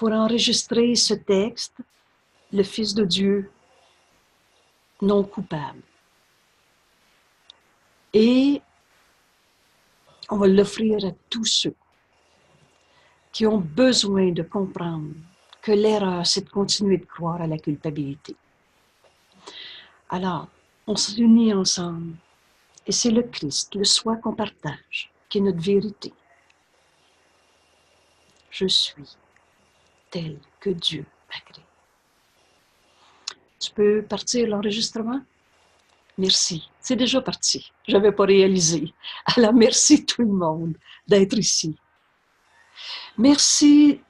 pour enregistrer ce texte, le Fils de Dieu non coupable. Et on va l'offrir à tous ceux qui ont besoin de comprendre que l'erreur, c'est de continuer de croire à la culpabilité. Alors, on s'unit ensemble et c'est le Christ, le soi qu'on partage, qui est notre vérité. Je suis tel que Dieu m'a créé. Tu peux partir l'enregistrement? Merci. C'est déjà parti. Je n'avais pas réalisé. Alors, merci tout le monde d'être ici. Merci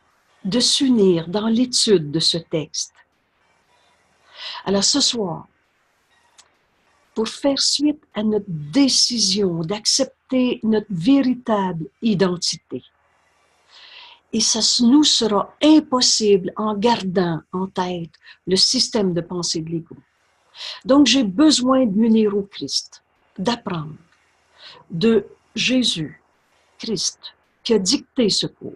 de s'unir dans l'étude de ce texte. Alors, ce soir, pour faire suite à notre décision d'accepter notre véritable identité, et ça nous sera impossible en gardant en tête le système de pensée de l'ego. Donc, j'ai besoin de m'unir au Christ, d'apprendre de Jésus, Christ, qui a dicté ce cours,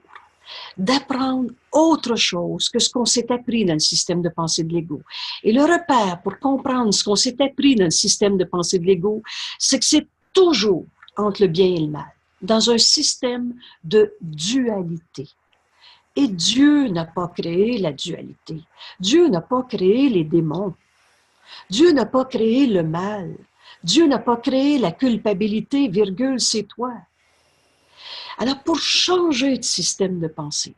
d'apprendre autre chose que ce qu'on s'est appris dans le système de pensée de l'ego. Et le repère pour comprendre ce qu'on s'est appris dans le système de pensée de l'ego, c'est que c'est toujours entre le bien et le mal, dans un système de dualité. Et Dieu n'a pas créé la dualité. Dieu n'a pas créé les démons. Dieu n'a pas créé le mal. Dieu n'a pas créé la culpabilité, virgule, c'est toi. Alors, pour changer de système de pensée,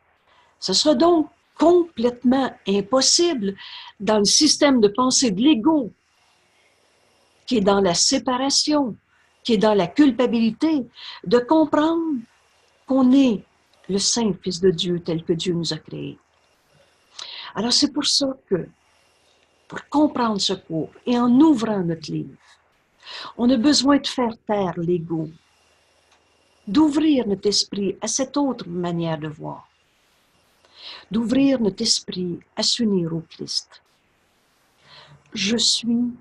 ce sera donc complètement impossible dans le système de pensée de l'ego, qui est dans la séparation, qui est dans la culpabilité, de comprendre qu'on est le Saint Fils de Dieu tel que Dieu nous a créés. Alors, c'est pour ça que, pour comprendre ce cours et en ouvrant notre livre, on a besoin de faire taire l'ego, d'ouvrir notre esprit à cette autre manière de voir, d'ouvrir notre esprit à s'unir au Christ. Je suis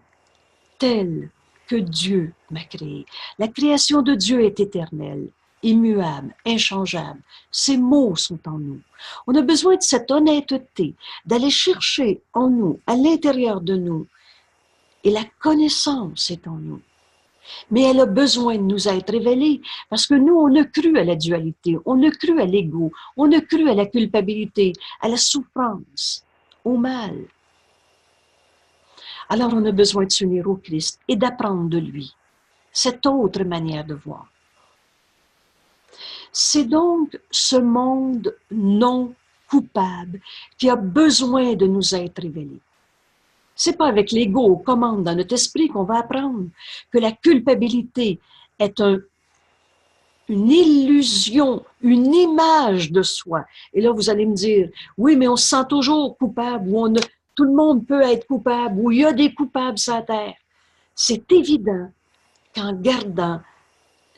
tel que Dieu m'a créé. La création de Dieu est éternelle, immuable, inchangeable. Ces mots sont en nous. On a besoin de cette honnêteté, d'aller chercher en nous, à l'intérieur de nous, et la connaissance est en nous. Mais elle a besoin de nous être révélée parce que nous, on a cru à la dualité, on a cru à l'ego, on a cru à la culpabilité, à la souffrance, au mal. Alors, on a besoin de s'unir au Christ et d'apprendre de lui cette autre manière de voir. C'est donc ce monde non coupable qui a besoin de nous être révélé. C'est pas avec l'ego aux commandes dans notre esprit qu'on va apprendre que la culpabilité est une illusion, une image de soi. Et là, vous allez me dire, oui, mais on se sent toujours coupable, ou tout le monde peut être coupable, ou il y a des coupables sur la terre. C'est évident qu'en gardant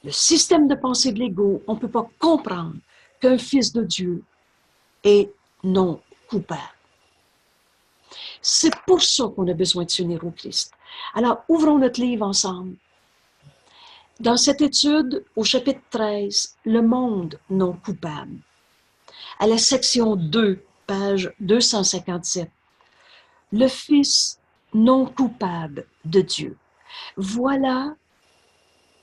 le système de pensée de l'ego, on ne peut pas comprendre qu'un fils de Dieu est non coupable. C'est pour ça qu'on a besoin de s'unir au Christ. Alors, ouvrons notre livre ensemble. Dans cette étude, au chapitre 13, le monde non coupable, à la section 2, page 257, le Fils non coupable de Dieu. Voilà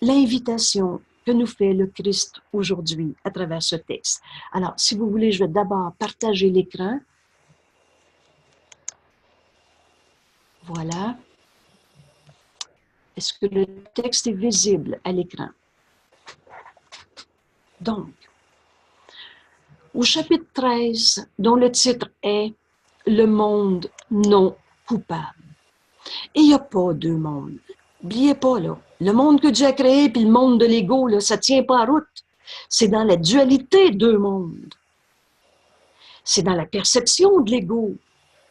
l'invitation que nous fait le Christ aujourd'hui à travers ce texte. Alors, si vous voulez, je vais d'abord partager l'écran. Voilà. Est-ce que le texte est visible à l'écran? Donc, au chapitre 13, dont le titre est « Le monde non coupable ». Et il n'y a pas deux mondes. N'oubliez pas, là, le monde que Dieu a créé puis le monde de l'ego, là, ça ne tient pas en route. C'est dans la dualité deux mondes. C'est dans la perception de l'ego.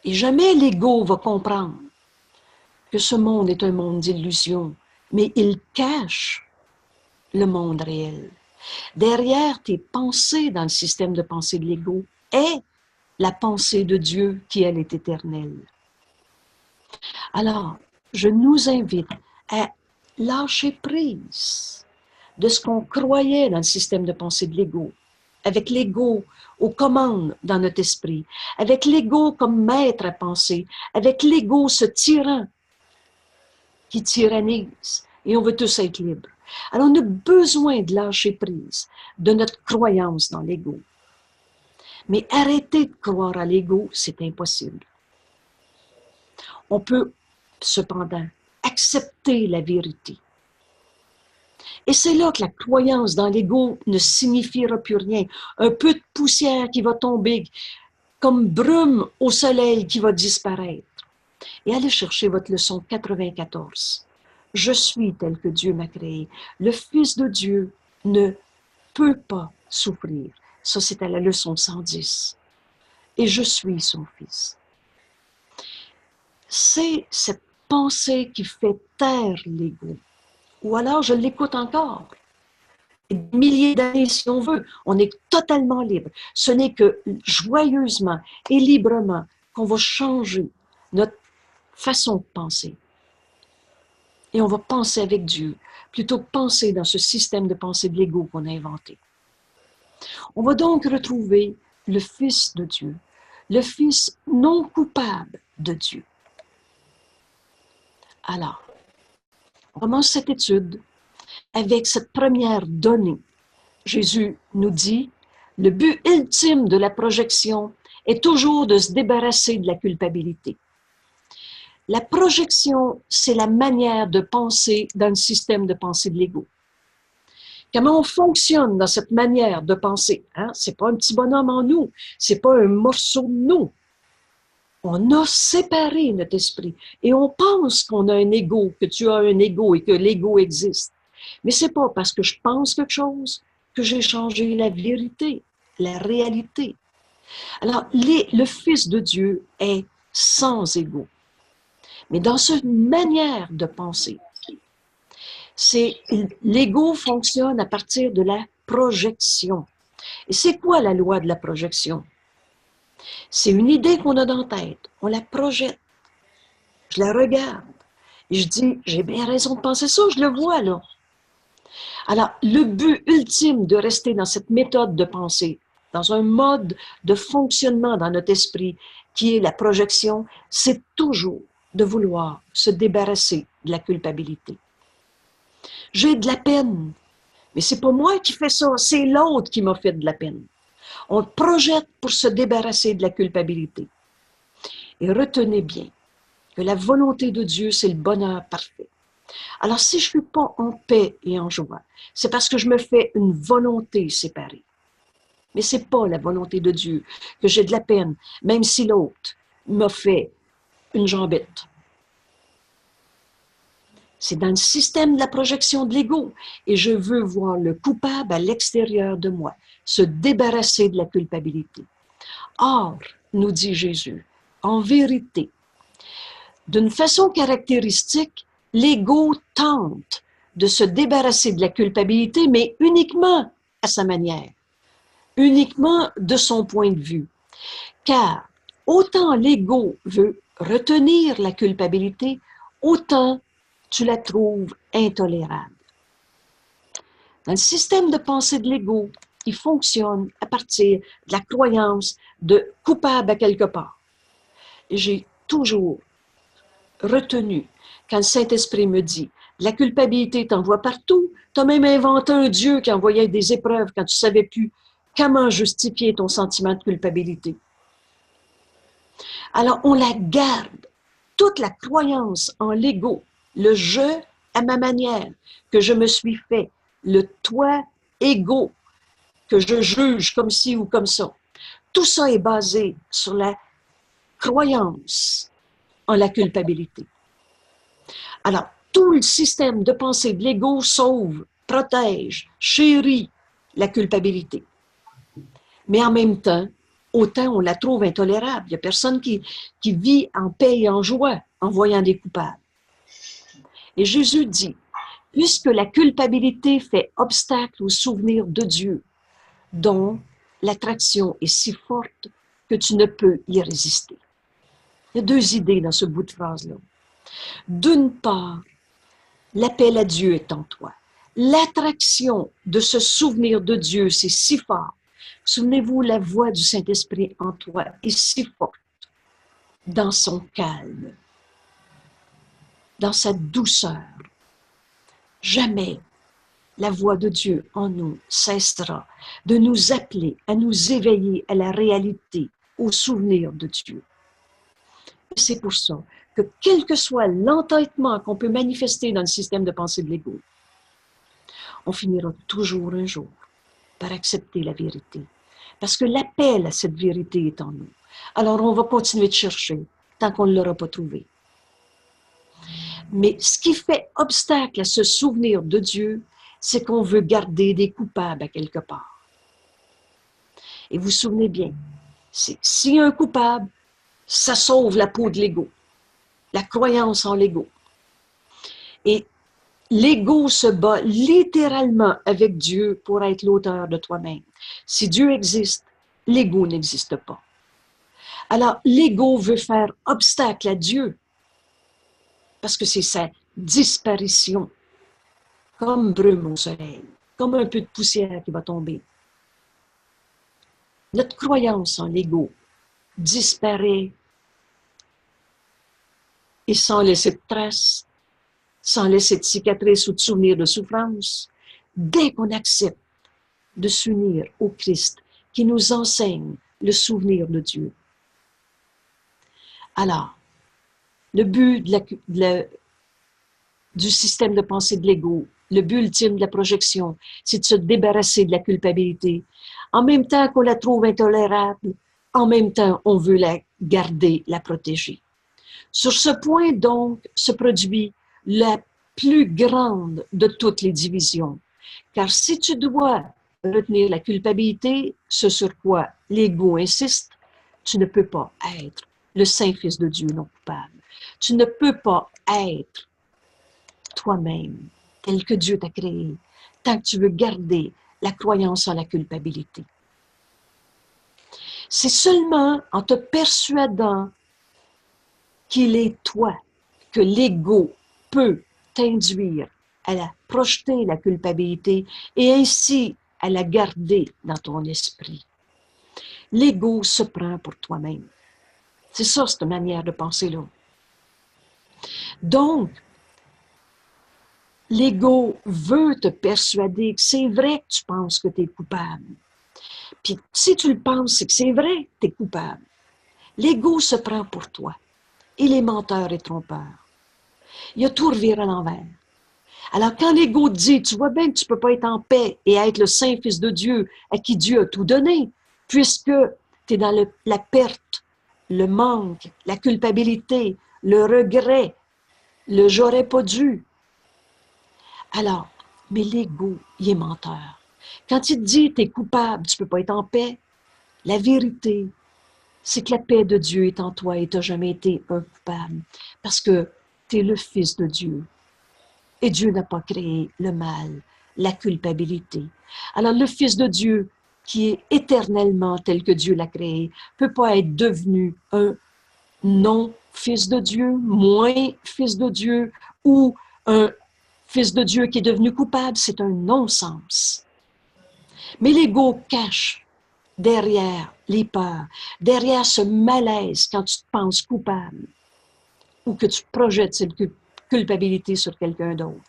Et jamais l'ego va comprendre que ce monde est un monde d'illusion, mais il cache le monde réel. Derrière tes pensées dans le système de pensée de l'ego est la pensée de Dieu qui, elle, est éternelle. Alors, je nous invite à lâcher prise de ce qu'on croyait dans le système de pensée de l'ego, avec l'ego aux commandes dans notre esprit, avec l'ego comme maître à penser, avec l'ego ce tyran qui tyrannise, et on veut tous être libres. Alors, on a besoin de lâcher prise de notre croyance dans l'ego. Mais arrêter de croire à l'ego, c'est impossible. On peut, cependant, accepter la vérité. Et c'est là que la croyance dans l'ego ne signifiera plus rien. Un peu de poussière qui va tomber, comme brume au soleil qui va disparaître. Et allez chercher votre leçon 94. Je suis tel que Dieu m'a créé. Le Fils de Dieu ne peut pas souffrir. Ça, c'est à la leçon 110. Et je suis son Fils. C'est cette pensée qui fait taire l'ego. Ou alors, je l'écoute encore. Des milliers d'années, si on veut, on est totalement libre. Ce n'est que joyeusement et librement qu'on va changer notre façon de penser. Et on va penser avec Dieu, plutôt que penser dans ce système de pensée de l'ego qu'on a inventé. On va donc retrouver le Fils de Dieu, le Fils non coupable de Dieu. Alors, on commence cette étude avec cette première donnée. Jésus nous dit, le but ultime de la projection est toujours de se débarrasser de la culpabilité. La projection, c'est la manière de penser dans le système de pensée de l'ego. Comment on fonctionne dans cette manière de penser? Hein? Ce n'est pas un petit bonhomme en nous, ce n'est pas un morceau de nous. On a séparé notre esprit et on pense qu'on a un ego, que tu as un ego et que l'ego existe. Mais ce n'est pas parce que je pense quelque chose que j'ai changé la vérité, la réalité. Alors, le Fils de Dieu est sans ego. Mais dans cette manière de penser, l'ego fonctionne à partir de la projection. Et c'est quoi la loi de la projection? C'est une idée qu'on a dans la tête, on la projette. Je la regarde et je dis, j'ai bien raison de penser ça, je le vois là. Alors, le but ultime de rester dans cette méthode de pensée, dans un mode de fonctionnement dans notre esprit qui est la projection, c'est toujours de vouloir se débarrasser de la culpabilité. J'ai de la peine, mais c'est pas moi qui fais ça, c'est l'autre qui m'a fait de la peine. On projette pour se débarrasser de la culpabilité. Et retenez bien que la volonté de Dieu, c'est le bonheur parfait. Alors, si je ne suis pas en paix et en joie, c'est parce que je me fais une volonté séparée. Mais ce n'est pas la volonté de Dieu que j'ai de la peine, même si l'autre m'a fait une jambette. C'est dans le système de la projection de l'ego et je veux voir le coupable à l'extérieur de moi, se débarrasser de la culpabilité. Or, nous dit Jésus, en vérité, d'une façon caractéristique, l'ego tente de se débarrasser de la culpabilité, mais uniquement à sa manière, uniquement de son point de vue. Car autant l'ego veut retenir la culpabilité, autant tu la trouves intolérable. Dans le système de pensée de l'ego, il fonctionne à partir de la croyance de coupable à quelque part. Et j'ai toujours retenu, quand le Saint-Esprit me dit, la culpabilité t'envoie partout, tu as même inventé un Dieu qui envoyait des épreuves quand tu ne savais plus comment justifier ton sentiment de culpabilité. Alors, on la garde, toute la croyance en l'ego, le je à ma manière, que je me suis fait, le toi égo, que je juge comme ci ou comme ça. Tout ça est basé sur la croyance en la culpabilité. Alors, tout le système de pensée de l'ego sauve, protège, chérit la culpabilité. Mais en même temps, autant on la trouve intolérable. Il n'y a personne qui vit en paix et en joie en voyant des coupables. Et Jésus dit, puisque la culpabilité fait obstacle au souvenir de Dieu, dont l'attraction est si forte que tu ne peux y résister. Il y a deux idées dans ce bout de phrase-là. D'une part, l'appel à Dieu est en toi. L'attraction de ce souvenir de Dieu, c'est si fort Souvenez-vous, la voix du Saint-Esprit en toi est si forte dans son calme, dans sa douceur. Jamais la voix de Dieu en nous cessera de nous appeler à nous éveiller à la réalité, au souvenir de Dieu. Et c'est pour ça que quel que soit l'entêtement qu'on peut manifester dans le système de pensée de l'ego, on finira toujours un jour par accepter la vérité. Parce que l'appel à cette vérité est en nous. Alors on va continuer de chercher tant qu'on ne l'aura pas trouvé. Mais ce qui fait obstacle à ce souvenir de Dieu, c'est qu'on veut garder des coupables à quelque part. Et vous vous souvenez bien, s'il y a un coupable, ça sauve la peau de l'ego, la croyance en l'ego. Et l'ego se bat littéralement avec Dieu pour être l'auteur de toi-même. Si Dieu existe, l'ego n'existe pas. Alors, l'ego veut faire obstacle à Dieu parce que c'est sa disparition, comme brume au soleil, comme un peu de poussière qui va tomber. Notre croyance en l'ego disparaît et sans laisser de traces, sans laisser de cicatrices ou de souvenirs de souffrance, dès qu'on accepte de s'unir au Christ qui nous enseigne le souvenir de Dieu. Alors, le but du système de pensée de l'ego, le but ultime de la projection, c'est de se débarrasser de la culpabilité. En même temps qu'on la trouve intolérable, en même temps, on veut la garder, la protéger. Sur ce point, donc, se produit la plus grande de toutes les divisions. Car si tu dois retenir la culpabilité, ce sur quoi l'ego insiste, tu ne peux pas être le Saint-Fils de Dieu non coupable. Tu ne peux pas être toi-même tel que Dieu t'a créé, tant que tu veux garder la croyance en la culpabilité. C'est seulement en te persuadant qu'il est toi que l'ego peut t'induire à la projeter la culpabilité et ainsi à la garder dans ton esprit. L'ego se prend pour toi-même. C'est ça, cette manière de penser-là. Donc, l'ego veut te persuader que c'est vrai que tu penses que tu es coupable. Puis si tu le penses, c'est que c'est vrai que tu es coupable. L'ego se prend pour toi. Il est menteur et trompeur. Il a tout reviré à l'envers. Alors quand l'ego te dit, tu vois bien que tu ne peux pas être en paix et être le Saint-Fils de Dieu à qui Dieu a tout donné, puisque tu es dans la perte, le manque, la culpabilité, le regret, le j'aurais pas dû. Alors, mais l'ego, il est menteur. Quand il te dit, tu es coupable, tu ne peux pas être en paix, la vérité, c'est que la paix de Dieu est en toi et tu n'as jamais été un coupable. Parce que tu es le Fils de Dieu. Et Dieu n'a pas créé le mal, la culpabilité. Alors le Fils de Dieu, qui est éternellement tel que Dieu l'a créé, ne peut pas être devenu un non-Fils de Dieu, moins Fils de Dieu, ou un Fils de Dieu qui est devenu coupable. C'est un non-sens. Mais l'ego cache derrière les peurs, derrière ce malaise quand tu te penses coupable ou que tu projettes cette culpabilité sur quelqu'un d'autre.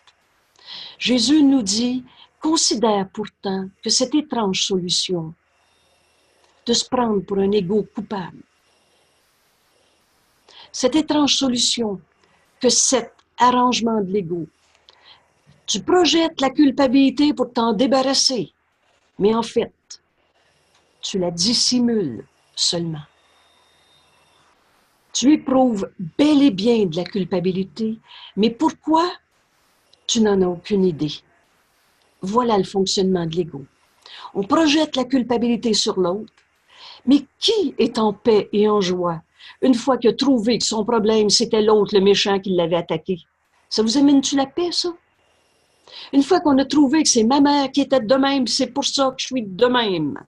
Jésus nous dit, considère pourtant que cette étrange solution de se prendre pour un ego coupable, cette étrange solution que cet arrangement de l'ego, tu projettes la culpabilité pour t'en débarrasser, mais en fait, tu la dissimules seulement. Tu éprouves bel et bien de la culpabilité, mais pourquoi? Tu n'en as aucune idée. Voilà le fonctionnement de l'ego. On projette la culpabilité sur l'autre, mais qui est en paix et en joie une fois qu'il a trouvé que son problème, c'était l'autre, le méchant, qui l'avait attaqué? Ça vous amène-tu la paix, ça? Une fois qu'on a trouvé que c'est ma mère qui était de même, c'est pour ça que je suis de même.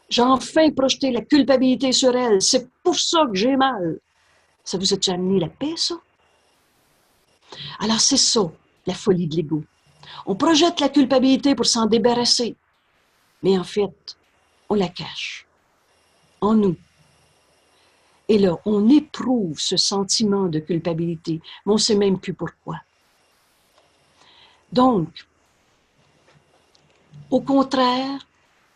J'ai enfin projeté la culpabilité sur elle, c'est pour ça que j'ai mal. Ça vous a-tu amené la paix, ça? Alors c'est ça, la folie de l'ego. On projette la culpabilité pour s'en débarrasser. Mais en fait, on la cache en nous. Et là, on éprouve ce sentiment de culpabilité, mais on ne sait même plus pourquoi. Donc, au contraire,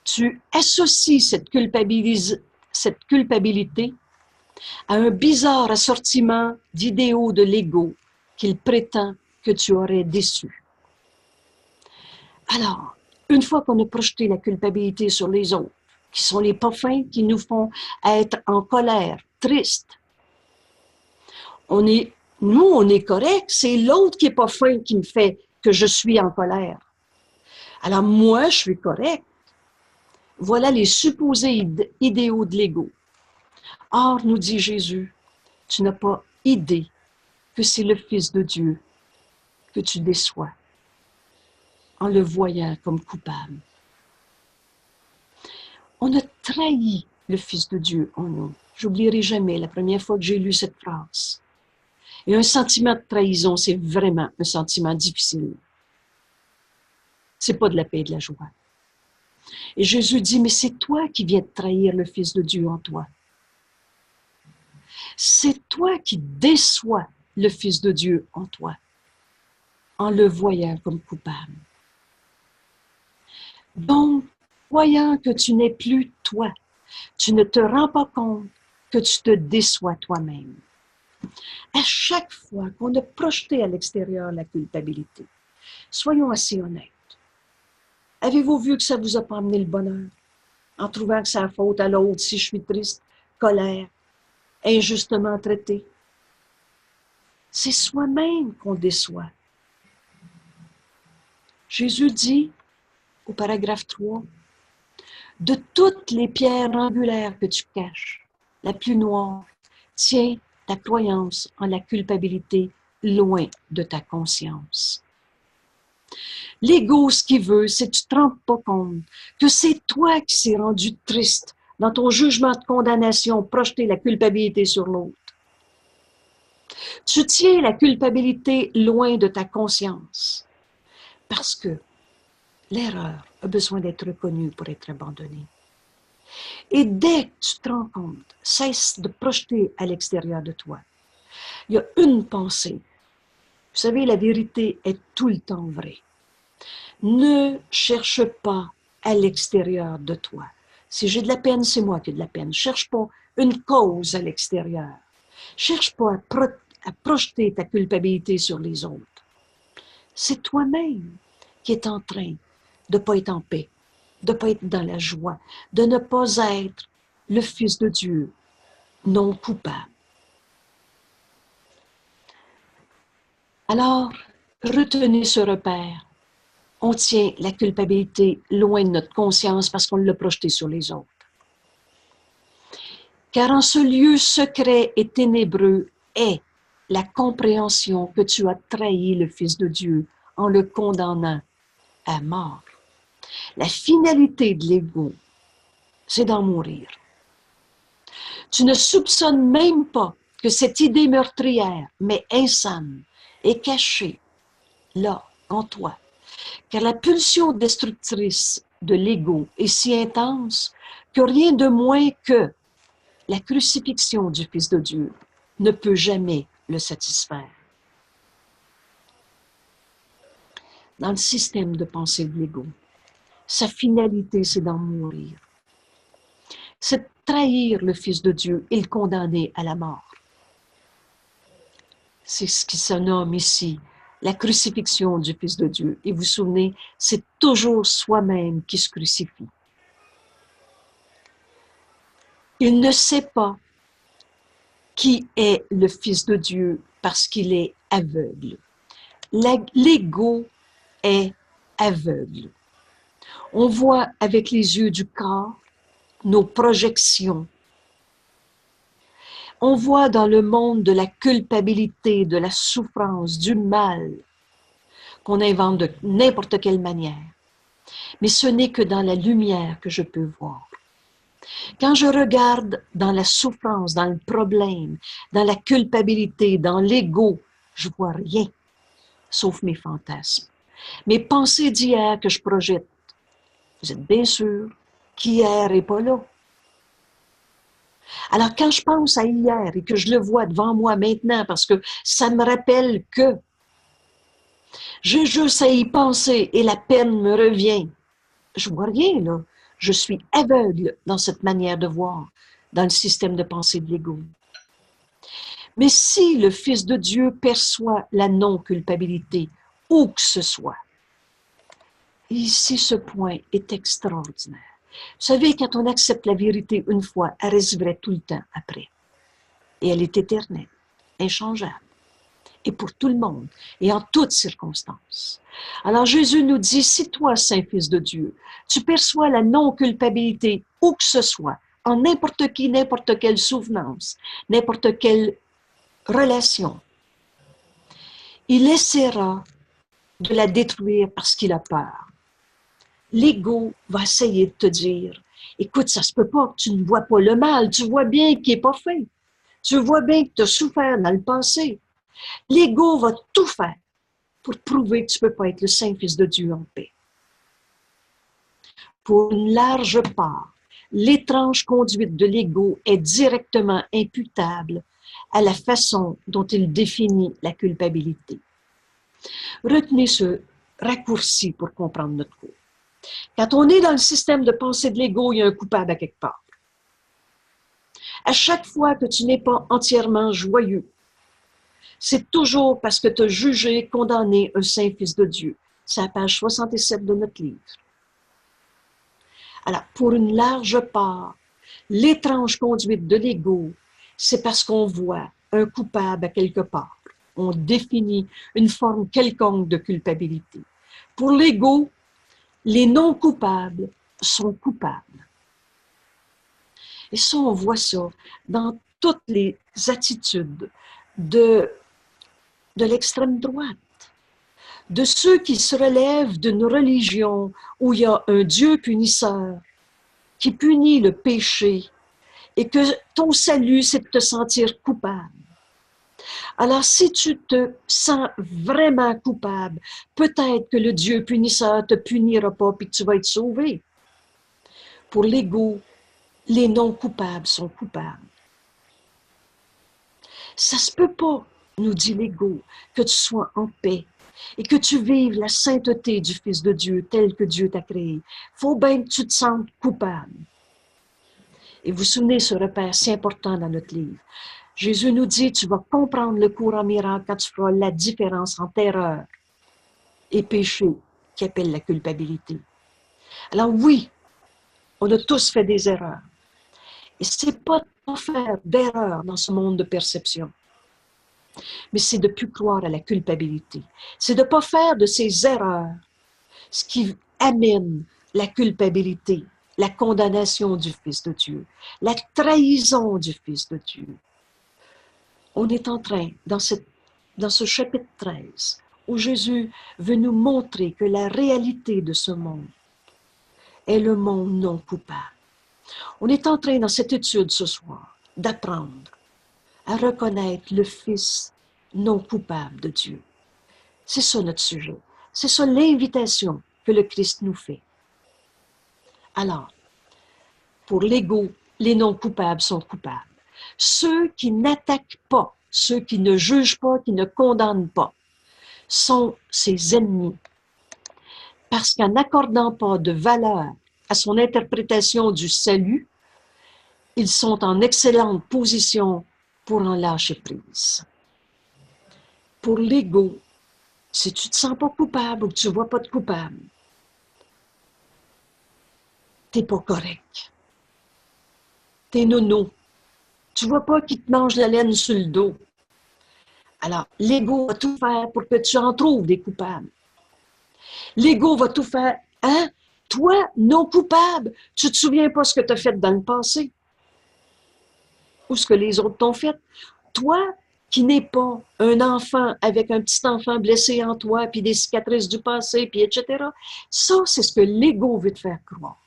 tu associes cette culpabilité à un bizarre assortiment d'idéaux de l'ego qu'il prétend que tu aurais déçu. Alors, une fois qu'on a projeté la culpabilité sur les autres, qui sont les pas fins qui nous font être en colère, tristes, nous, on est correct, c'est l'autre qui est pas fin qui me fait que je suis en colère. Alors moi, je suis correct. Voilà les supposés idéaux de l'ego. Or, nous dit Jésus, tu n'as pas idée que c'est le Fils de Dieu que tu déçois en le voyant comme coupable. On a trahi le Fils de Dieu en nous. J'oublierai jamais la première fois que j'ai lu cette phrase. Et un sentiment de trahison, c'est vraiment un sentiment difficile. C'est pas de la paix et de la joie. Et Jésus dit, mais c'est toi qui viens de trahir le Fils de Dieu en toi. C'est toi qui déçois le Fils de Dieu en toi, en le voyant comme coupable. Donc, voyant que tu n'es plus toi, tu ne te rends pas compte que tu te déçois toi-même. À chaque fois qu'on a projeté à l'extérieur la culpabilité, soyons assez honnêtes. Avez-vous vu que ça ne vous a pas amené le bonheur? En trouvant que c'est la faute à l'autre si je suis triste, colère, injustement traité. C'est soi-même qu'on déçoit. Jésus dit, au paragraphe 3, « De toutes les pierres angulaires que tu caches, la plus noire, tiens ta croyance en la culpabilité loin de ta conscience. » L'ego, ce qu'il veut, c'est que tu ne te rends pas compte que c'est toi qui s'es rendu triste dans ton jugement de condamnation, projeter la culpabilité sur l'autre. Tu tiens la culpabilité loin de ta conscience parce que l'erreur a besoin d'être reconnue pour être abandonnée. Et dès que tu te rends compte, cesse de projeter à l'extérieur de toi. Il y a une pensée. Vous savez, la vérité est tout le temps vraie. Ne cherche pas à l'extérieur de toi. Si j'ai de la peine, c'est moi qui ai de la peine. Cherche pas une cause à l'extérieur. Cherche pas à projeter ta culpabilité sur les autres. C'est toi-même qui es en train de ne pas être en paix, de ne pas être dans la joie, de ne pas être le Fils de Dieu, non coupable. Alors, retenez ce repère. On tient la culpabilité loin de notre conscience parce qu'on l'a projetée sur les autres. Car en ce lieu secret et ténébreux est la compréhension que tu as trahi le Fils de Dieu en le condamnant à mort. La finalité de l'ego, c'est d'en mourir. Tu ne soupçonnes même pas que cette idée meurtrière, mais insane, est cachée là, en toi. Car la pulsion destructrice de l'ego est si intense que rien de moins que la crucifixion du Fils de Dieu ne peut jamais le satisfaire. Dans le système de pensée de l'ego, sa finalité, c'est d'en mourir. C'est de trahir le Fils de Dieu et le condamner à la mort. C'est ce qui se nomme ici la crucifixion du Fils de Dieu. Et vous vous souvenez, c'est toujours soi-même qui se crucifie. Il ne sait pas qui est le Fils de Dieu parce qu'il est aveugle. L'ego est aveugle. On voit avec les yeux du corps nos projections. On voit dans le monde de la culpabilité, de la souffrance, du mal, qu'on invente de n'importe quelle manière. Mais ce n'est que dans la lumière que je peux voir. Quand je regarde dans la souffrance, dans le problème, dans la culpabilité, dans l'ego, je vois rien, sauf mes fantasmes. Mes pensées d'hier que je projette. Vous êtes bien sûr qu'hier n'est pas là. Alors, quand je pense à hier et que je le vois devant moi maintenant, parce que ça me rappelle que j'ai juste à y penser et la peine me revient. Je vois rien, là. Je suis aveugle dans cette manière de voir, dans le système de pensée de l'ego. Mais si le Fils de Dieu perçoit la non-culpabilité, où que ce soit, ici, ce point est extraordinaire. Vous savez, quand on accepte la vérité une fois, elle reste vraie tout le temps après. Et elle est éternelle, inchangeable. Et pour tout le monde, et en toutes circonstances. Alors Jésus nous dit, si toi, Saint-Fils de Dieu, tu perçois la non-culpabilité où que ce soit, en n'importe qui, n'importe quelle souvenance, n'importe quelle relation, il essaiera de la détruire parce qu'il a peur. L'ego va essayer de te dire, écoute, ça se peut pas que tu ne vois pas le mal, tu vois bien qu'il n'est pas fait. Tu vois bien que tu as souffert dans le passé. L'ego va tout faire pour prouver que tu ne peux pas être le Saint-Fils de Dieu en paix. Pour une large part, l'étrange conduite de l'ego est directement imputable à la façon dont il définit la culpabilité. Retenez ce raccourci pour comprendre notre cours. Quand on est dans le système de pensée de l'ego, il y a un coupable à quelque part. À chaque fois que tu n'es pas entièrement joyeux, c'est toujours parce que tu as jugé, condamné un Saint-Fils de Dieu. C'est à la page 67 de notre livre. Alors, pour une large part, l'étrange conduite de l'ego, c'est parce qu'on voit un coupable à quelque part. On définit une forme quelconque de culpabilité. Pour l'ego, les non-coupables sont coupables. Et ça, on voit ça dans toutes les attitudes de l'extrême droite, de ceux qui se relèvent d'une religion où il y a un Dieu punisseur qui punit le péché et que ton salut, c'est de te sentir coupable. Alors, si tu te sens vraiment coupable, peut-être que le Dieu punisseur ne te punira pas puis que tu vas être sauvé. Pour l'ego, les non-coupables sont coupables. Ça se peut pas, nous dit l'ego, que tu sois en paix et que tu vives la sainteté du Fils de Dieu tel que Dieu t'a créé. Faut bien que tu te sentes coupable. Et vous vous souvenez ce repère si important dans notre livre. Jésus nous dit, tu vas comprendre le courant miracle quand tu feras la différence entre erreur et péché qui appelle la culpabilité. Alors oui, on a tous fait des erreurs. Et c'est pas de pas faire d'erreurs dans ce monde de perception, mais c'est de ne plus croire à la culpabilité. C'est de ne pas faire de ces erreurs ce qui amène la culpabilité, la condamnation du Fils de Dieu, la trahison du Fils de Dieu. On est en train, dans ce chapitre 13, où Jésus veut nous montrer que la réalité de ce monde est le monde non coupable. On est en train, dans cette étude ce soir, d'apprendre à reconnaître le Fils non coupable de Dieu. C'est ça notre sujet. C'est ça l'invitation que le Christ nous fait. Alors, pour l'ego, les non coupables sont coupables. Ceux qui n'attaquent pas, ceux qui ne jugent pas, qui ne condamnent pas, sont ses ennemis. Parce qu'en n'accordant pas de valeur à son interprétation du salut, ils sont en excellente position pour en lâcher prise. Pour l'ego, si tu ne te sens pas coupable ou que tu ne vois pas de coupable, tu n'es pas correct. Tu es nono. Tu ne vois pas qu'il te mange la laine sur le dos. Alors, l'ego va tout faire pour que tu en trouves des coupables. L'ego va tout faire. Hein? Toi, non coupable, tu ne te souviens pas ce que tu as fait dans le passé ou ce que les autres t'ont fait. Toi, qui n'es pas un enfant avec un petit enfant blessé en toi, puis des cicatrices du passé, puis etc. Ça, c'est ce que l'ego veut te faire croire.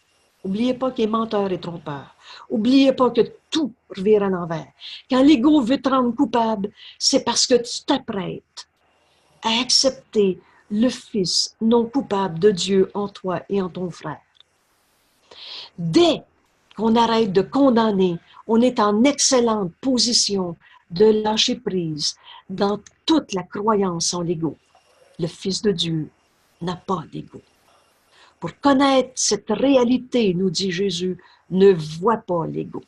N'oubliez pas qu'il est menteur et trompeur. N'oubliez pas que tout revient à l'envers. Quand l'ego veut te rendre coupable, c'est parce que tu t'apprêtes à accepter le Fils non coupable de Dieu en toi et en ton frère. Dès qu'on arrête de condamner, on est en excellente position de lâcher prise dans toute la croyance en l'ego. Le Fils de Dieu n'a pas d'ego. Pour connaître cette réalité, nous dit Jésus, ne vois pas l'ego.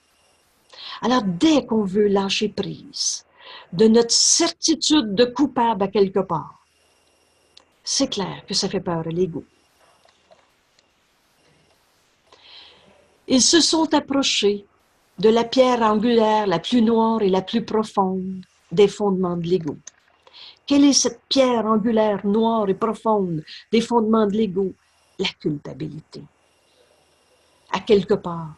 Alors, dès qu'on veut lâcher prise de notre certitude de coupable à quelque part, c'est clair que ça fait peur à l'ego. Ils se sont approchés de la pierre angulaire la plus noire et la plus profonde des fondements de l'ego. Quelle est cette pierre angulaire noire et profonde des fondements de l'ego? La culpabilité. À quelque part,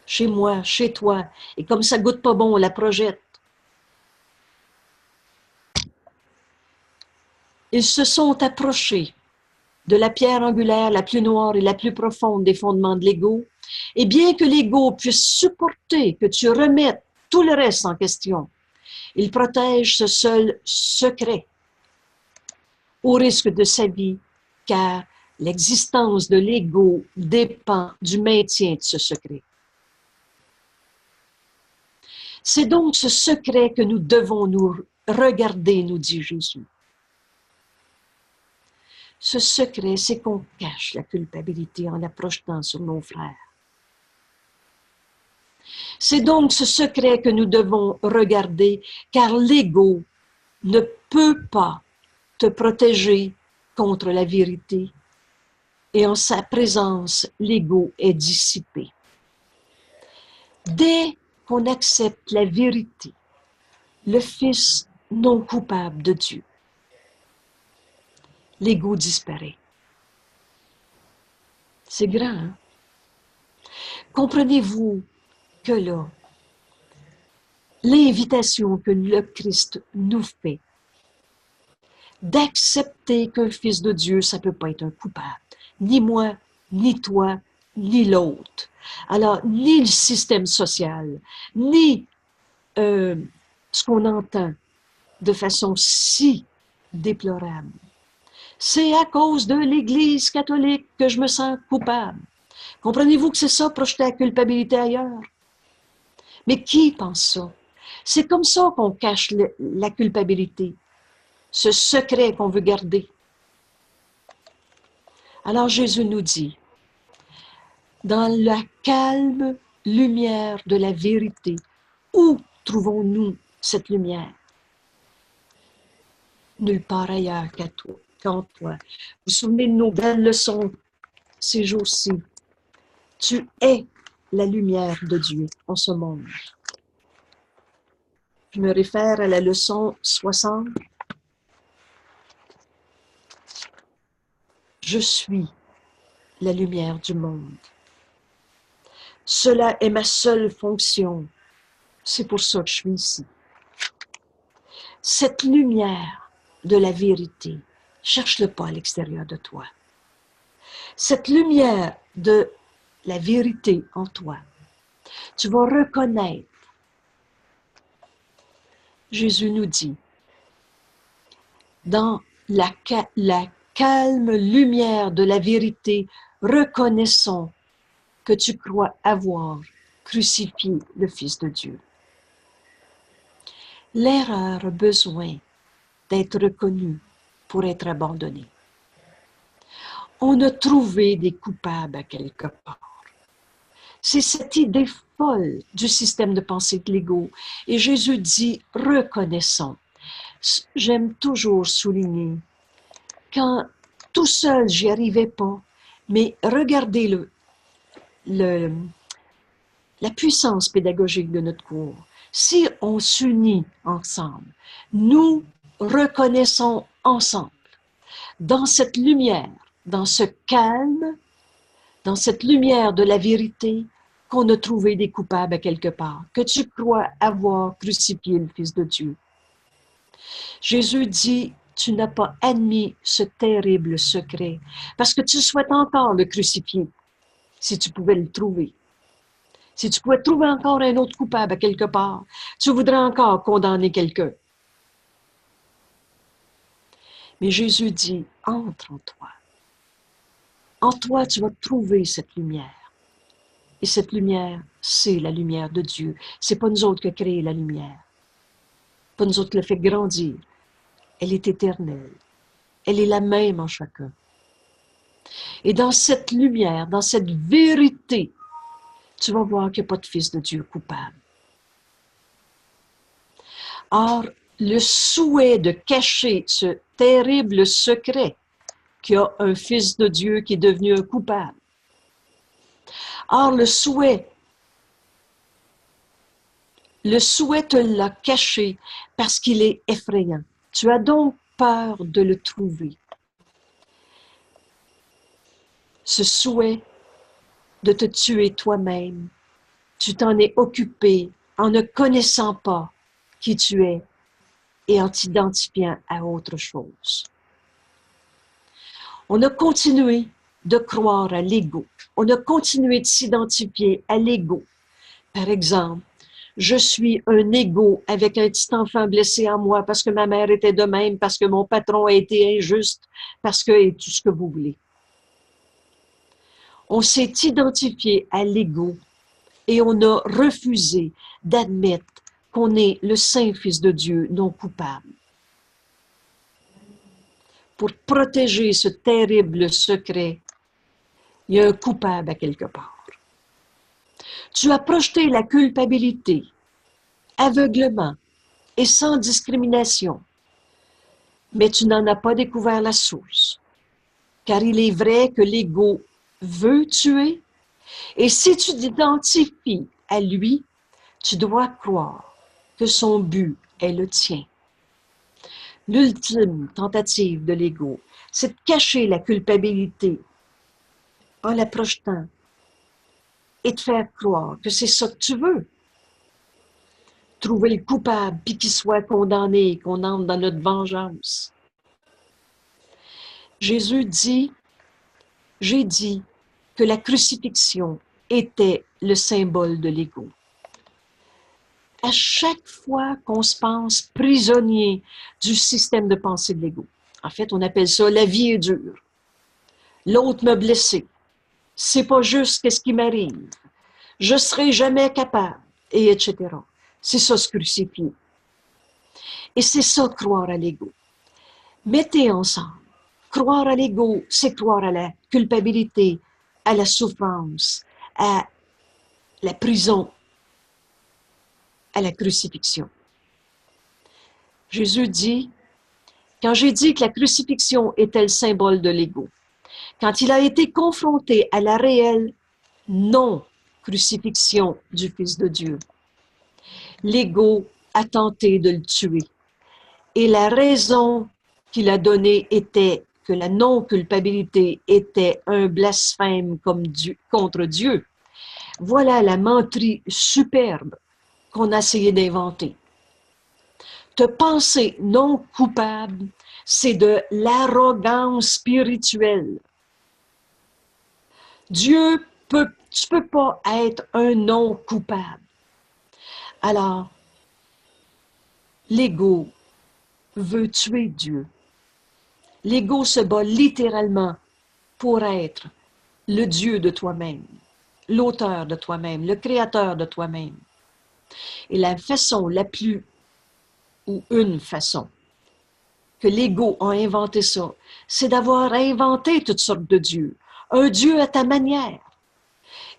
chez moi, chez toi, et comme ça goûte pas bon, on la projette. Ils se sont approchés de la pierre angulaire la plus noire et la plus profonde des fondements de l'ego, et bien que l'ego puisse supporter que tu remettes tout le reste en question, il protège ce seul secret au risque de sa vie, car l'existence de l'ego dépend du maintien de ce secret. C'est donc ce secret que nous devons nous regarder, nous dit Jésus. Ce secret, c'est qu'on cache la culpabilité en la projetant sur nos frères. C'est donc ce secret que nous devons regarder, car l'ego ne peut pas te protéger contre la vérité. Et en sa présence, l'ego est dissipé. Dès qu'on accepte la vérité, le Fils non coupable de Dieu, l'ego disparaît. C'est grand, hein? Comprenez-vous que là, l'invitation que le Christ nous fait d'accepter qu'un Fils de Dieu, ça ne peut pas être un coupable. Ni moi, ni toi, ni l'autre. Alors, ni le système social, ni ce qu'on entend de façon si déplorable. C'est à cause de l'Église catholique que je me sens coupable. Comprenez-vous que c'est ça, projeter la culpabilité ailleurs? Mais qui pense ça? C'est comme ça qu'on cache la culpabilité, ce secret qu'on veut garder. Alors Jésus nous dit, dans la calme lumière de la vérité, où trouvons-nous cette lumière? Nulle part ailleurs qu'en toi. Vous vous souvenez de nos belles leçons ces jours-ci? Tu es la lumière de Dieu en ce monde. Je me réfère à la leçon 60. Je suis la lumière du monde. Cela est ma seule fonction. C'est pour ça que je suis ici. Cette lumière de la vérité, cherche-le pas à l'extérieur de toi. Cette lumière de la vérité en toi, tu vas reconnaître. Jésus nous dit, dans la calme lumière de la vérité, reconnaissons que tu crois avoir crucifié le Fils de Dieu. L'erreur a besoin d'être reconnue pour être abandonnée. On a trouvé des coupables à quelque part. C'est cette idée folle du système de pensée de l'ego. Et Jésus dit, reconnaissons. J'aime toujours souligner, quand tout seul, j'y arrivais pas, mais regardez la puissance pédagogique de notre cours. Si on s'unit ensemble, nous reconnaissons ensemble, dans cette lumière, dans ce calme, dans cette lumière de la vérité, qu'on a trouvé des coupables à quelque part, que tu crois avoir crucifié le Fils de Dieu. Jésus dit, tu n'as pas admis ce terrible secret, parce que tu souhaites encore le crucifier, si tu pouvais le trouver. Si tu pouvais trouver encore un autre coupable à quelque part, tu voudrais encore condamner quelqu'un. Mais Jésus dit, entre en toi. En toi, tu vas trouver cette lumière. Et cette lumière, c'est la lumière de Dieu. C'est pas nous autres qui avons créé la lumière. Pas nous autres qui l'a fait grandir. Elle est éternelle. Elle est la même en chacun. Et dans cette lumière, dans cette vérité, tu vas voir qu'il n'y a pas de fils de Dieu coupable. Or, le souhait de cacher ce terrible secret qu'il y a un fils de Dieu qui est devenu un coupable. Or, le souhait te l'a caché parce qu'il est effrayant. Tu as donc peur de le trouver. Ce souhait de te tuer toi-même, tu t'en es occupé en ne connaissant pas qui tu es et en t'identifiant à autre chose. On a continué de croire à l'ego. On a continué de s'identifier à l'ego. Par exemple, je suis un ego avec un petit enfant blessé en moi parce que ma mère était de même, parce que mon patron a été injuste, parce que et tout ce que vous voulez. On s'est identifié à l'ego et on a refusé d'admettre qu'on est le saint Fils de Dieu non coupable. Pour protéger ce terrible secret, il y a un coupable à quelque part. Tu as projeté la culpabilité aveuglement et sans discrimination, mais tu n'en as pas découvert la source. Car il est vrai que l'ego veut tuer, et si tu t'identifies à lui, tu dois croire que son but est le tien. L'ultime tentative de l'ego, c'est de cacher la culpabilité en la projetant et de faire croire que c'est ça que tu veux. Trouver le coupable, puis qu'il soit condamné, qu'on entre dans notre vengeance. Jésus dit, j'ai dit que la crucifixion était le symbole de l'ego. À chaque fois qu'on se pense prisonnier du système de pensée de l'ego, en fait, on appelle ça la vie est dure. L'autre m'a blessé. C'est pas juste qu'est-ce qui m'arrive. Je serai jamais capable, et etc. C'est ça se crucifier. Et c'est ça croire à l'ego. Mettez ensemble. Croire à l'ego, c'est croire à la culpabilité, à la souffrance, à la prison, à la crucifixion. Jésus dit, quand j'ai dit que la crucifixion était le symbole de l'ego, quand il a été confronté à la réelle non-crucifixion du Fils de Dieu, l'ego a tenté de le tuer. Et la raison qu'il a donnée était que la non-culpabilité était un blasphème contre Dieu. Voilà la menterie superbe qu'on a essayé d'inventer. Te penser non coupable, c'est de l'arrogance spirituelle. Tu peux pas être un non coupable. Alors, l'ego veut tuer Dieu. L'ego se bat littéralement pour être le Dieu de toi-même, l'auteur de toi-même, le créateur de toi-même. Et la façon la plus, ou une façon, que l'ego a inventé ça, c'est d'avoir inventé toutes sortes de dieux. Un Dieu à ta manière.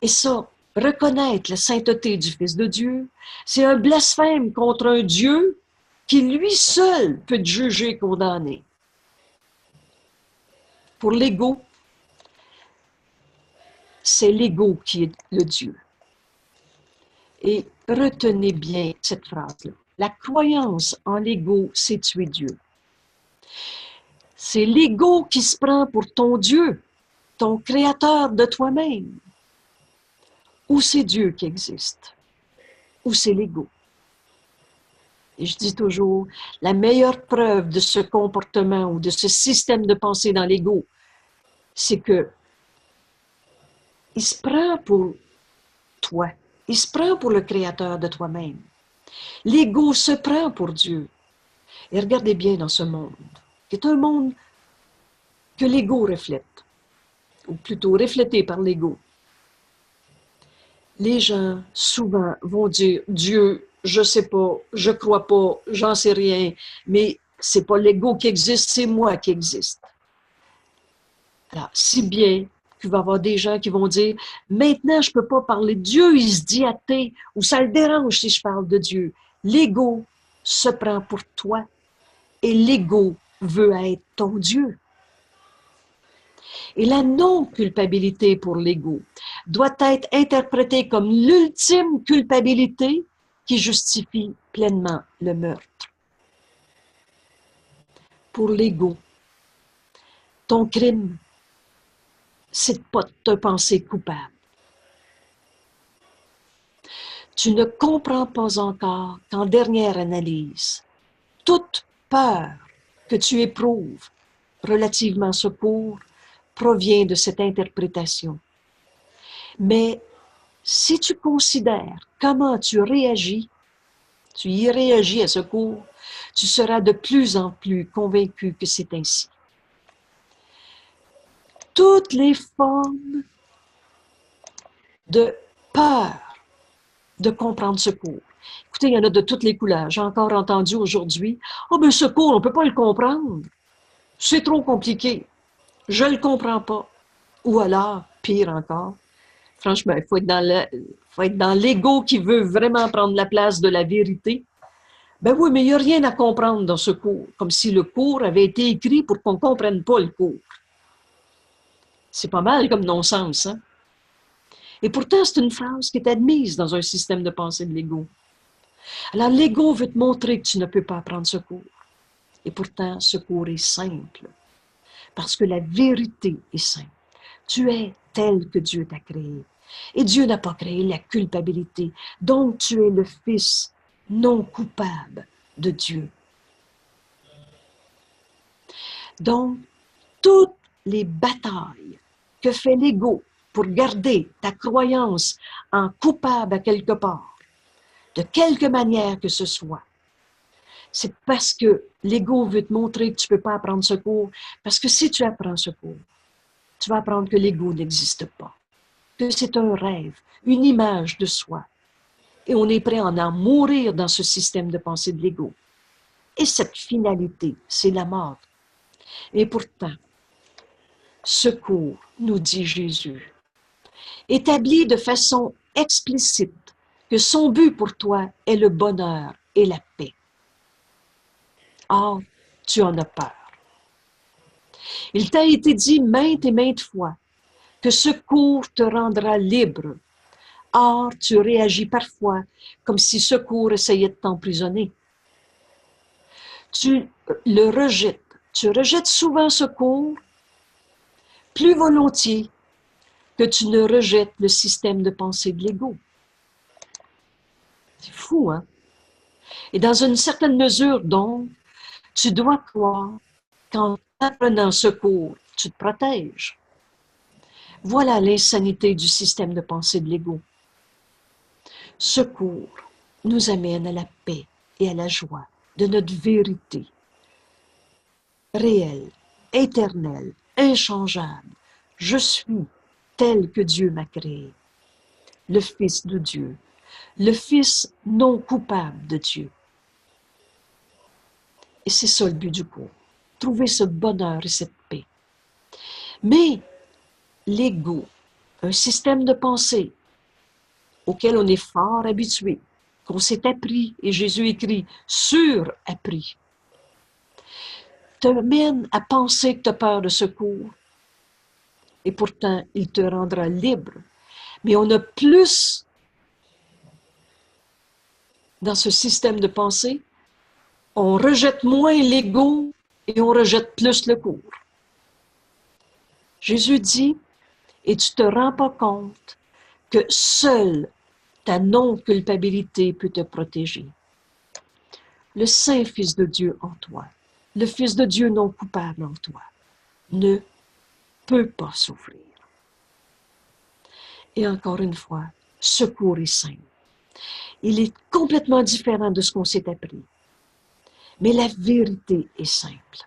Et ça, reconnaître la sainteté du Fils de Dieu, c'est un blasphème contre un Dieu qui lui seul peut te juger condamné. Pour l'ego, c'est l'ego qui est le Dieu. Et retenez bien cette phrase-là. La croyance en l'ego, c'est tuer Dieu. C'est l'ego qui se prend pour ton Dieu, ton créateur de toi-même. Ou c'est Dieu qui existe, ou c'est l'ego. Et je dis toujours, la meilleure preuve de ce comportement ou de ce système de pensée dans l'ego, c'est que il se prend pour toi. Il se prend pour le créateur de toi-même. L'ego se prend pour Dieu. Et regardez bien dans ce monde, qui est un monde que l'ego reflète, ou plutôt reflété par l'ego. Les gens, souvent, vont dire, Dieu, je sais pas, je crois pas, j'en sais rien, mais c'est pas l'ego qui existe, c'est moi qui existe. Alors, si bien qu'il va y avoir des gens qui vont dire, maintenant, je peux pas parler de Dieu, il se dit athée, ou ça le dérange si je parle de Dieu. L'ego se prend pour toi et l'ego veut être ton Dieu. Et la non-culpabilité pour l'ego doit être interprétée comme l'ultime culpabilité qui justifie pleinement le meurtre. Pour l'ego, ton crime, c'est de pas te penser coupable. Tu ne comprends pas encore qu'en dernière analyse, toute peur que tu éprouves relativement à ce cours provient de cette interprétation. Mais si tu considères comment tu réagis, tu y réagis à ce cours, tu seras de plus en plus convaincu que c'est ainsi. Toutes les formes de peur de comprendre ce cours. Écoutez, il y en a de toutes les couleurs. J'ai encore entendu aujourd'hui, « Oh, mais ce cours, on ne peut pas le comprendre. C'est trop compliqué. Je ne le comprends pas. » Ou alors, pire encore, franchement, il faut être dans l'ego qui veut vraiment prendre la place de la vérité. Ben oui, mais il n'y a rien à comprendre dans ce cours, comme si le cours avait été écrit pour qu'on ne comprenne pas le cours. C'est pas mal comme non-sens, hein? Et pourtant, c'est une phrase qui est admise dans un système de pensée de l'ego. Alors, l'ego veut te montrer que tu ne peux pas apprendre ce cours. Et pourtant, ce cours est simple, parce que la vérité est simple. Tu es tel que Dieu t'a créé. Et Dieu n'a pas créé la culpabilité. Donc, tu es le Fils non coupable de Dieu. Donc, toutes les batailles que fait l'ego pour garder ta croyance en coupable à quelque part, de quelque manière que ce soit, c'est parce que l'ego veut te montrer que tu ne peux pas apprendre ce cours. Parce que si tu apprends ce cours, tu vas apprendre que l'ego n'existe pas, que c'est un rêve, une image de soi. Et on est prêt à en mourir dans ce système de pensée de l'ego. Et cette finalité, c'est la mort. Et pourtant, ce cours, nous dit Jésus, établit de façon explicite que son but pour toi est le bonheur et la paix. Or, tu en as peur. Il t'a été dit maintes et maintes fois que ce cours te rendra libre. Or, tu réagis parfois comme si ce cours essayait de t'emprisonner. Tu le rejettes. Tu rejettes souvent ce cours plus volontiers que tu ne rejettes le système de pensée de l'ego. C'est fou, hein? Et dans une certaine mesure, donc, tu dois croire qu'en apprenant ce cours, tu te protèges. Voilà l'insanité du système de pensée de l'ego. Ce cours nous amène à la paix et à la joie de notre vérité réelle, éternelle, inchangeable. Je suis tel que Dieu m'a créé, le Fils de Dieu, le Fils non coupable de Dieu. Et c'est ça le but du cours, trouver ce bonheur et cette paix. Mais l'ego, un système de pensée auquel on est fort habitué, qu'on s'est appris, et Jésus écrit « sur-appris », te mène à penser que tu as peur de ce cours. Et pourtant, il te rendra libre. Mais on a plus, dans ce système de pensée, on rejette moins l'ego et on rejette plus le cours. Jésus dit, et tu ne te rends pas compte que seule ta non-culpabilité peut te protéger. Le Saint Fils de Dieu en toi, le Fils de Dieu non coupable en toi, ne peut pas souffrir. Et encore une fois, ce cours est simple. Il est complètement différent de ce qu'on s'est appris. Mais la vérité est simple.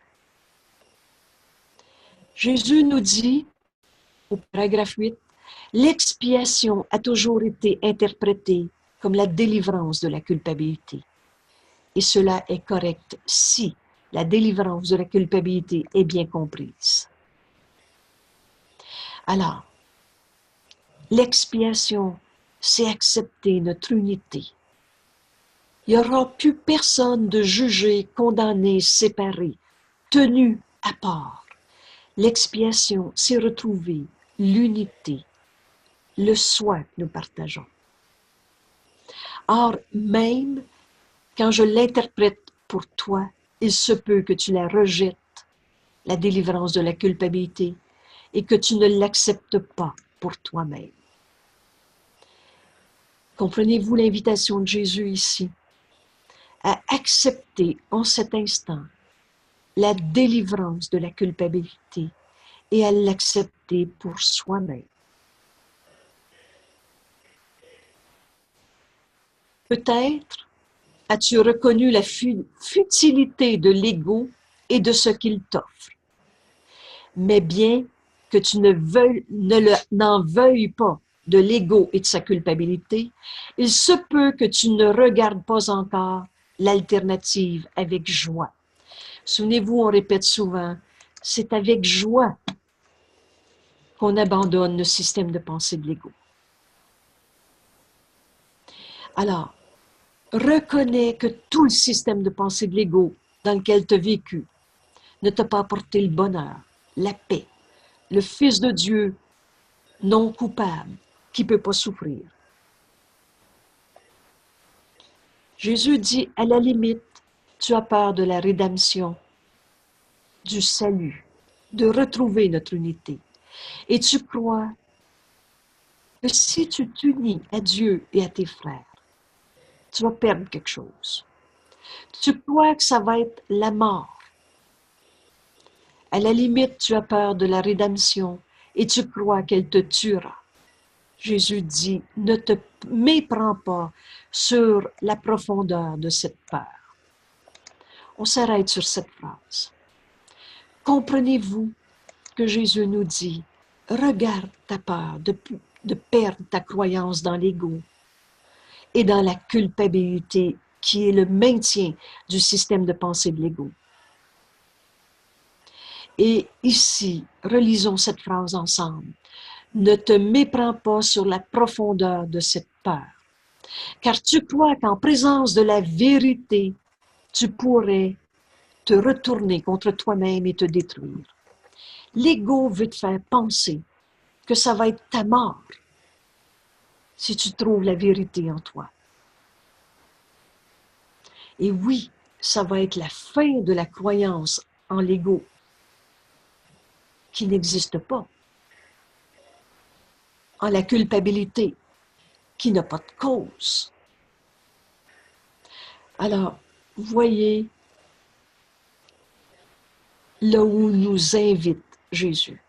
Jésus nous dit, au paragraphe 8, L'expiation a toujours été interprétée comme la délivrance de la culpabilité. Et cela est correct si la délivrance de la culpabilité est bien comprise. Alors, l'expiation, c'est accepter notre unité. Il n'y aura plus personne de jugé, condamné, séparé, tenu à part. L'expiation, c'est retrouver l'unité, le soi que nous partageons. Or, même quand je l'interprète pour toi, il se peut que tu la rejettes, la délivrance de la culpabilité, et que tu ne l'acceptes pas pour toi-même. Comprenez-vous l'invitation de Jésus ici? À accepter en cet instant la délivrance de la culpabilité et à l'accepter pour soi-même. Peut-être as-tu reconnu la futilité de l'ego et de ce qu'il t'offre. Mais bien que tu n'en veuilles pas de l'ego et de sa culpabilité, il se peut que tu ne regardes pas encore l'alternative avec joie. Souvenez-vous, on répète souvent, c'est avec joie qu'on abandonne le système de pensée de l'ego. Alors, reconnais que tout le système de pensée de l'ego dans lequel tu as vécu ne t'a pas apporté le bonheur, la paix, le Fils de Dieu non coupable qui ne peut pas souffrir. Jésus dit, à la limite, tu as peur de la rédemption, du salut, de retrouver notre unité. Et tu crois que si tu t'unis à Dieu et à tes frères, tu vas perdre quelque chose. Tu crois que ça va être la mort. À la limite, tu as peur de la rédemption et tu crois qu'elle te tuera. Jésus dit, ne te méprends pas sur la profondeur de cette peur. On s'arrête sur cette phrase. Comprenez-vous que Jésus nous dit, regarde ta peur de perdre ta croyance dans l'ego et dans la culpabilité qui est le maintien du système de pensée de l'ego. Et ici, relisons cette phrase ensemble. Ne te méprends pas sur la profondeur de cette peur, car tu crois qu'en présence de la vérité, tu pourrais te retourner contre toi-même et te détruire. L'ego veut te faire penser que ça va être ta mort si tu trouves la vérité en toi. Et oui, ça va être la fin de la croyance en l'ego qui n'existe pas, en la culpabilité qui n'a pas de cause. Alors, voyez là où nous invite Jésus.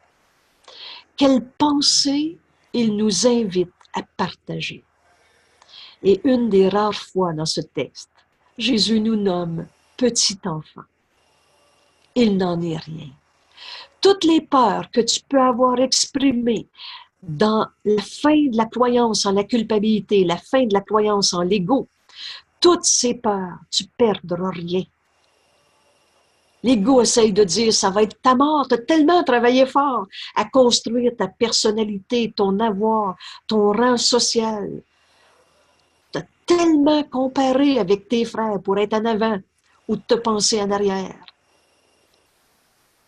Quelle pensée il nous invite à partager. Et une des rares fois dans ce texte, Jésus nous nomme petit enfant. Il n'en est rien. Toutes les peurs que tu peux avoir exprimées dans la fin de la croyance en la culpabilité, la fin de la croyance en l'ego, toutes ces peurs, tu ne perdras rien. L'ego essaye de dire, ça va être ta mort, tu as tellement travaillé fort à construire ta personnalité, ton avoir, ton rang social. Tu as tellement comparé avec tes frères pour être en avant ou te penser en arrière.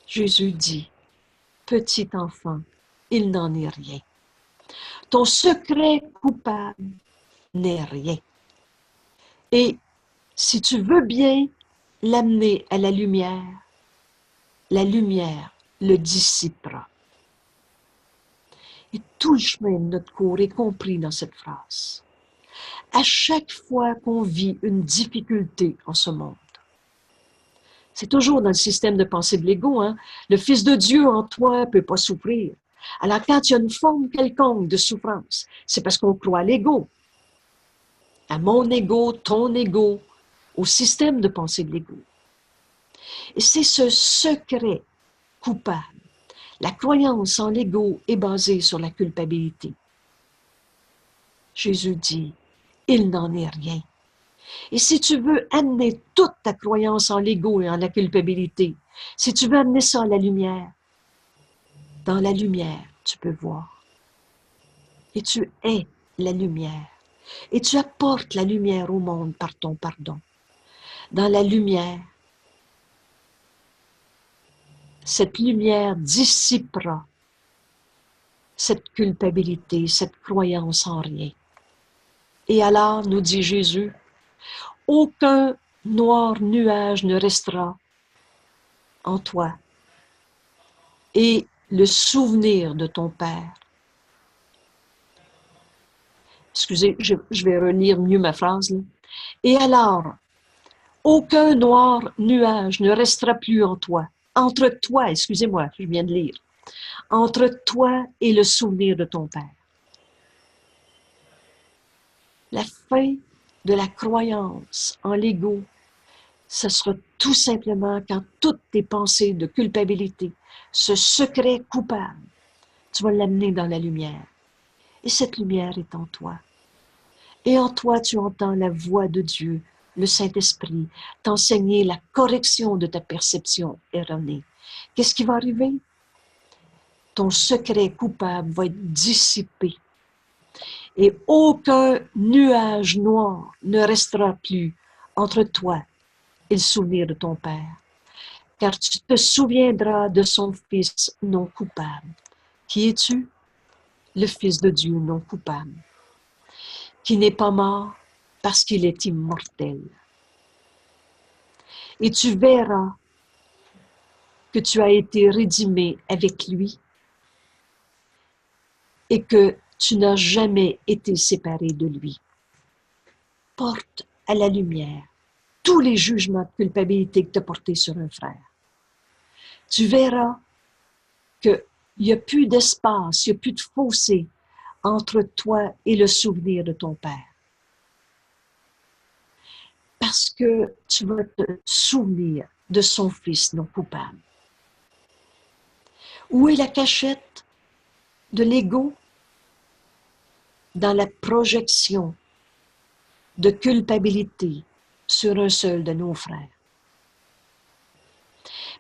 Jésus dit, petit enfant, il n'en est rien. Ton secret coupable n'est rien. Et si tu veux bien l'amener à la lumière le dissipera. Et tout le chemin de notre cours est compris dans cette phrase. À chaque fois qu'on vit une difficulté en ce monde, c'est toujours dans le système de pensée de l'ego, hein? Le Fils de Dieu en toi ne peut pas souffrir. Alors quand il y a une forme quelconque de souffrance, c'est parce qu'on croit à l'ego, à mon ego, ton ego, au système de pensée de l'ego. Et c'est ce secret coupable. La croyance en l'ego est basée sur la culpabilité. Jésus dit, il n'en est rien. Et si tu veux amener toute ta croyance en l'ego et en la culpabilité, si tu veux amener ça à la lumière, dans la lumière, tu peux voir. Et tu es la lumière. Et tu apportes la lumière au monde par ton pardon. Dans la lumière, cette lumière dissipera cette culpabilité, cette croyance en rien. Et alors, nous dit Jésus, aucun noir nuage ne restera en toi. Et le souvenir de ton Père. Excusez, je vais relire mieux ma phrase, là. Et alors, aucun noir nuage ne restera plus en toi. Entre toi, excusez-moi, je viens de lire. Entre toi et le souvenir de ton Père. La fin de la croyance en l'ego, ce sera tout simplement quand toutes tes pensées de culpabilité, ce secret coupable, tu vas l'amener dans la lumière. Et cette lumière est en toi. Et en toi, tu entends la voix de Dieu, le Saint-Esprit, t'enseigner la correction de ta perception erronée. Qu'est-ce qui va arriver? Ton secret coupable va être dissipé. Et aucun nuage noir ne restera plus entre toi et le souvenir de ton Père. Car tu te souviendras de son Fils non coupable. Qui es-tu? Le Fils de Dieu non coupable, qui n'est pas mort parce qu'il est immortel. Et tu verras que tu as été rédimé avec lui et que tu n'as jamais été séparé de lui. Porte à la lumière tous les jugements de culpabilité que tu as portés sur un frère. Tu verras qu'il n'y a plus d'espace, il n'y a plus de fossé entre toi et le souvenir de ton Père. Parce que tu vas te souvenir de son Fils non coupable. Où est la cachette de l'ego? Dans la projection de culpabilité sur un seul de nos frères.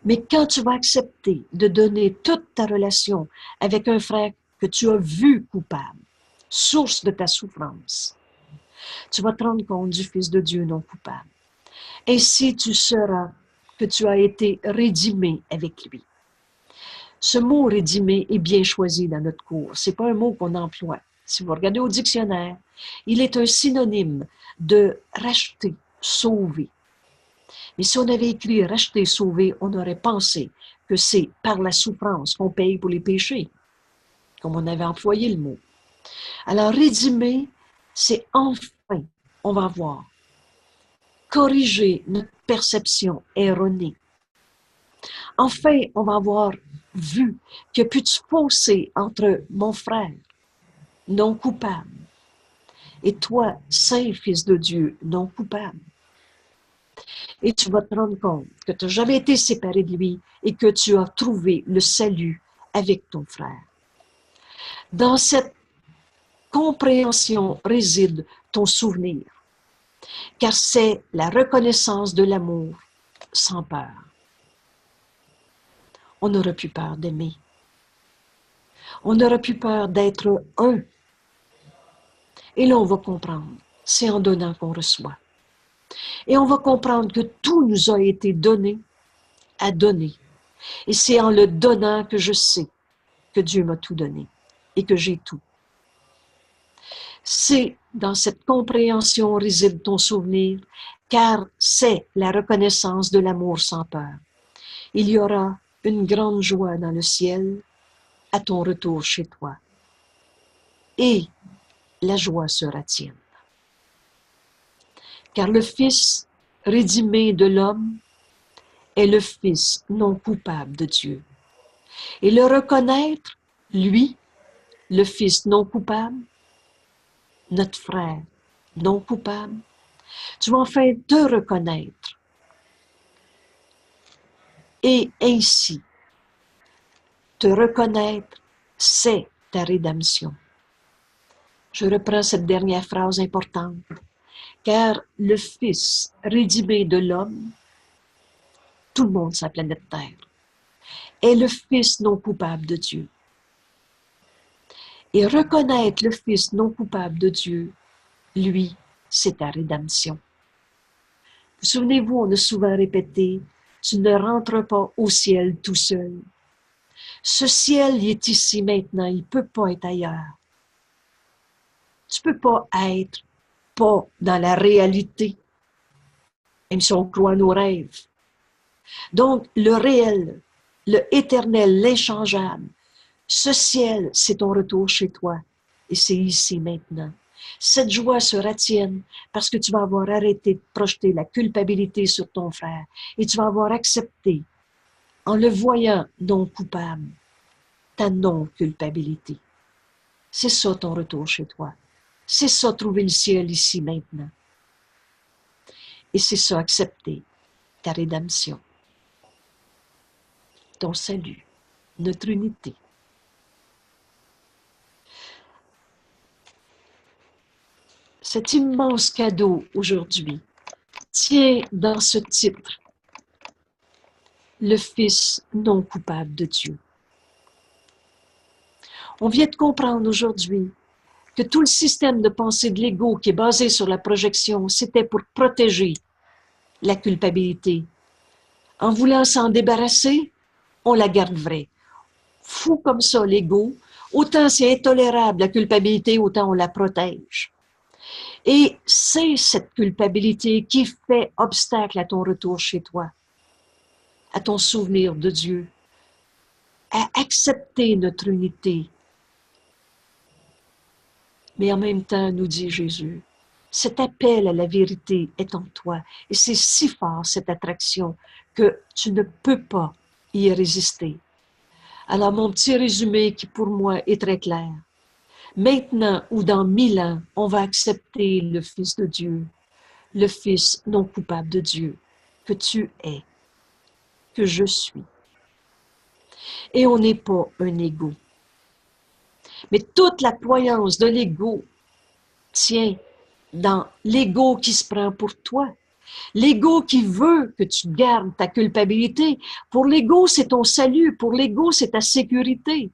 Mais quand tu vas accepter de donner toute ta relation avec un frère que tu as vu coupable, source de ta souffrance, tu vas te rendre compte du Fils de Dieu non coupable. Ainsi tu sauras que tu as été rédimé avec lui. Ce mot rédimé est bien choisi dans notre cours. Ce n'est pas un mot qu'on emploie. Si vous regardez au dictionnaire, il est un synonyme de racheter, sauver. Mais si on avait écrit racheter, sauver, on aurait pensé que c'est par la souffrance qu'on paye pour les péchés, comme on avait employé le mot. Alors, rédimer, c'est enfin, on va voir, corriger notre perception erronée. Enfin, on va avoir vu qu'il n'y a plus de fossé entre mon frère, non coupable, et toi, saint Fils de Dieu, non coupable. Et tu vas te rendre compte que tu n'as jamais été séparé de lui et que tu as trouvé le salut avec ton frère. Dans cette compréhension réside ton souvenir, car c'est la reconnaissance de l'amour sans peur. On n'aura plus peur d'aimer. On n'aura plus peur d'être un. Et là, on va comprendre. C'est en donnant qu'on reçoit. Et on va comprendre que tout nous a été donné à donner. Et c'est en le donnant que je sais que Dieu m'a tout donné et que j'ai tout. C'est dans cette compréhension réside ton souvenir, car c'est la reconnaissance de l'amour sans peur. Il y aura une grande joie dans le ciel à ton retour chez toi. Et la joie sera tienne. Car le Fils rédimé de l'homme est le Fils non coupable de Dieu. Et le reconnaître, lui, le Fils non coupable, notre frère non coupable, tu vas enfin te reconnaître. Et ainsi, te reconnaître, c'est ta rédemption. Je reprends cette dernière phrase importante. Car le Fils rédimé de l'homme, tout le monde sur la planète Terre, est le Fils non coupable de Dieu. Et reconnaître le Fils non coupable de Dieu, lui, c'est ta rédemption. Vous souvenez-vous, on a souvent répété, tu ne rentres pas au ciel tout seul. Ce ciel, il est ici maintenant, il ne peut pas être ailleurs. Tu ne peux pas être pas dans la réalité, même si on croit à nos rêves. Donc, le réel, le éternel, l'inchangeable, ce ciel, c'est ton retour chez toi et c'est ici maintenant. Cette joie sera tienne parce que tu vas avoir arrêté de projeter la culpabilité sur ton frère et tu vas avoir accepté, en le voyant non coupable, ta non-culpabilité. C'est ça ton retour chez toi. C'est ça trouver le ciel ici maintenant. Et c'est ça accepter ta rédemption, ton salut, notre unité. Cet immense cadeau aujourd'hui tient dans ce titre, le Fils non coupable de Dieu. On vient de comprendre aujourd'hui que tout le système de pensée de l'ego qui est basé sur la projection, c'était pour protéger la culpabilité. En voulant s'en débarrasser, on la garde vraie. Fou comme ça, l'ego, autant c'est intolérable la culpabilité, autant on la protège. Et c'est cette culpabilité qui fait obstacle à ton retour chez toi, à ton souvenir de Dieu, à accepter notre unité. Mais en même temps, nous dit Jésus, cet appel à la vérité est en toi. Et c'est si fort, cette attraction, que tu ne peux pas y résister. Alors, mon petit résumé qui pour moi est très clair. Maintenant ou dans 1000 ans, on va accepter le Fils de Dieu, le Fils non coupable de Dieu, que tu es, que je suis. Et on n'est pas un égo. Mais toute la croyance de l'ego tient dans l'ego qui se prend pour toi. L'ego qui veut que tu gardes ta culpabilité. Pour l'ego, c'est ton salut. Pour l'ego, c'est ta sécurité.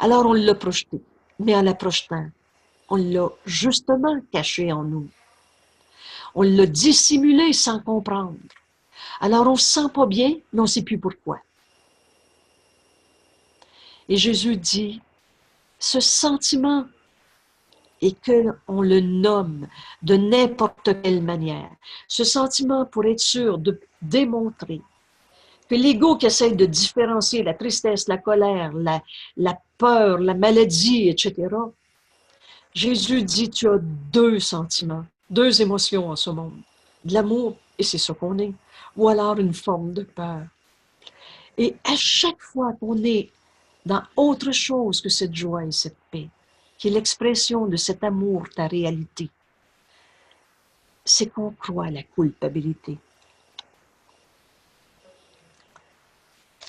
Alors on l'a projeté. Mais en la projetant, on l'a justement caché en nous. On l'a dissimulé sans comprendre. Alors on ne se sent pas bien, mais on ne sait plus pourquoi. Et Jésus dit, ce sentiment, et qu'on le nomme de n'importe quelle manière, ce sentiment pour être sûr de démontrer que l'ego qui essaie de différencier la tristesse, la colère, la peur, la maladie, etc., Jésus dit, tu as deux sentiments, deux émotions en ce monde, de l'amour, et c'est ce qu'on est, ou alors une forme de peur. Et à chaque fois qu'on est dans autre chose que cette joie et cette paix, qui est l'expression de cet amour, ta réalité, c'est qu'on croit à la culpabilité.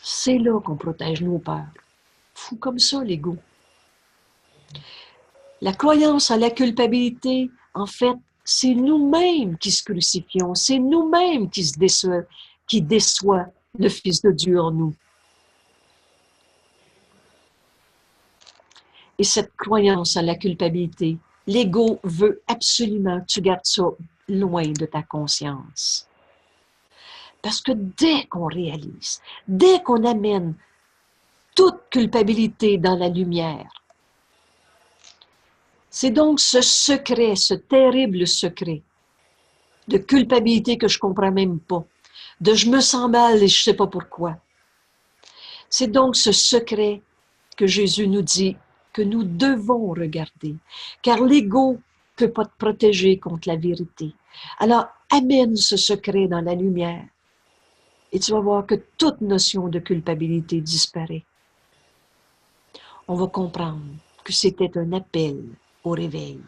C'est là qu'on protège nos peurs. Fou comme ça, l'ego. La croyance à la culpabilité, en fait, c'est nous-mêmes qui se crucifions, c'est nous-mêmes qui déçoit le Fils de Dieu en nous. Et cette croyance à la culpabilité, l'ego veut absolument que tu gardes ça loin de ta conscience. Parce que dès qu'on réalise, dès qu'on amène toute culpabilité dans la lumière, c'est donc ce secret, ce terrible secret de culpabilité que je ne comprends même pas, de je me sens mal et je ne sais pas pourquoi. C'est donc ce secret que Jésus nous dit que nous devons regarder, car l'ego ne peut pas te protéger contre la vérité. Alors, amène ce secret dans la lumière et tu vas voir que toute notion de culpabilité disparaît. On va comprendre que c'était un appel au réveil,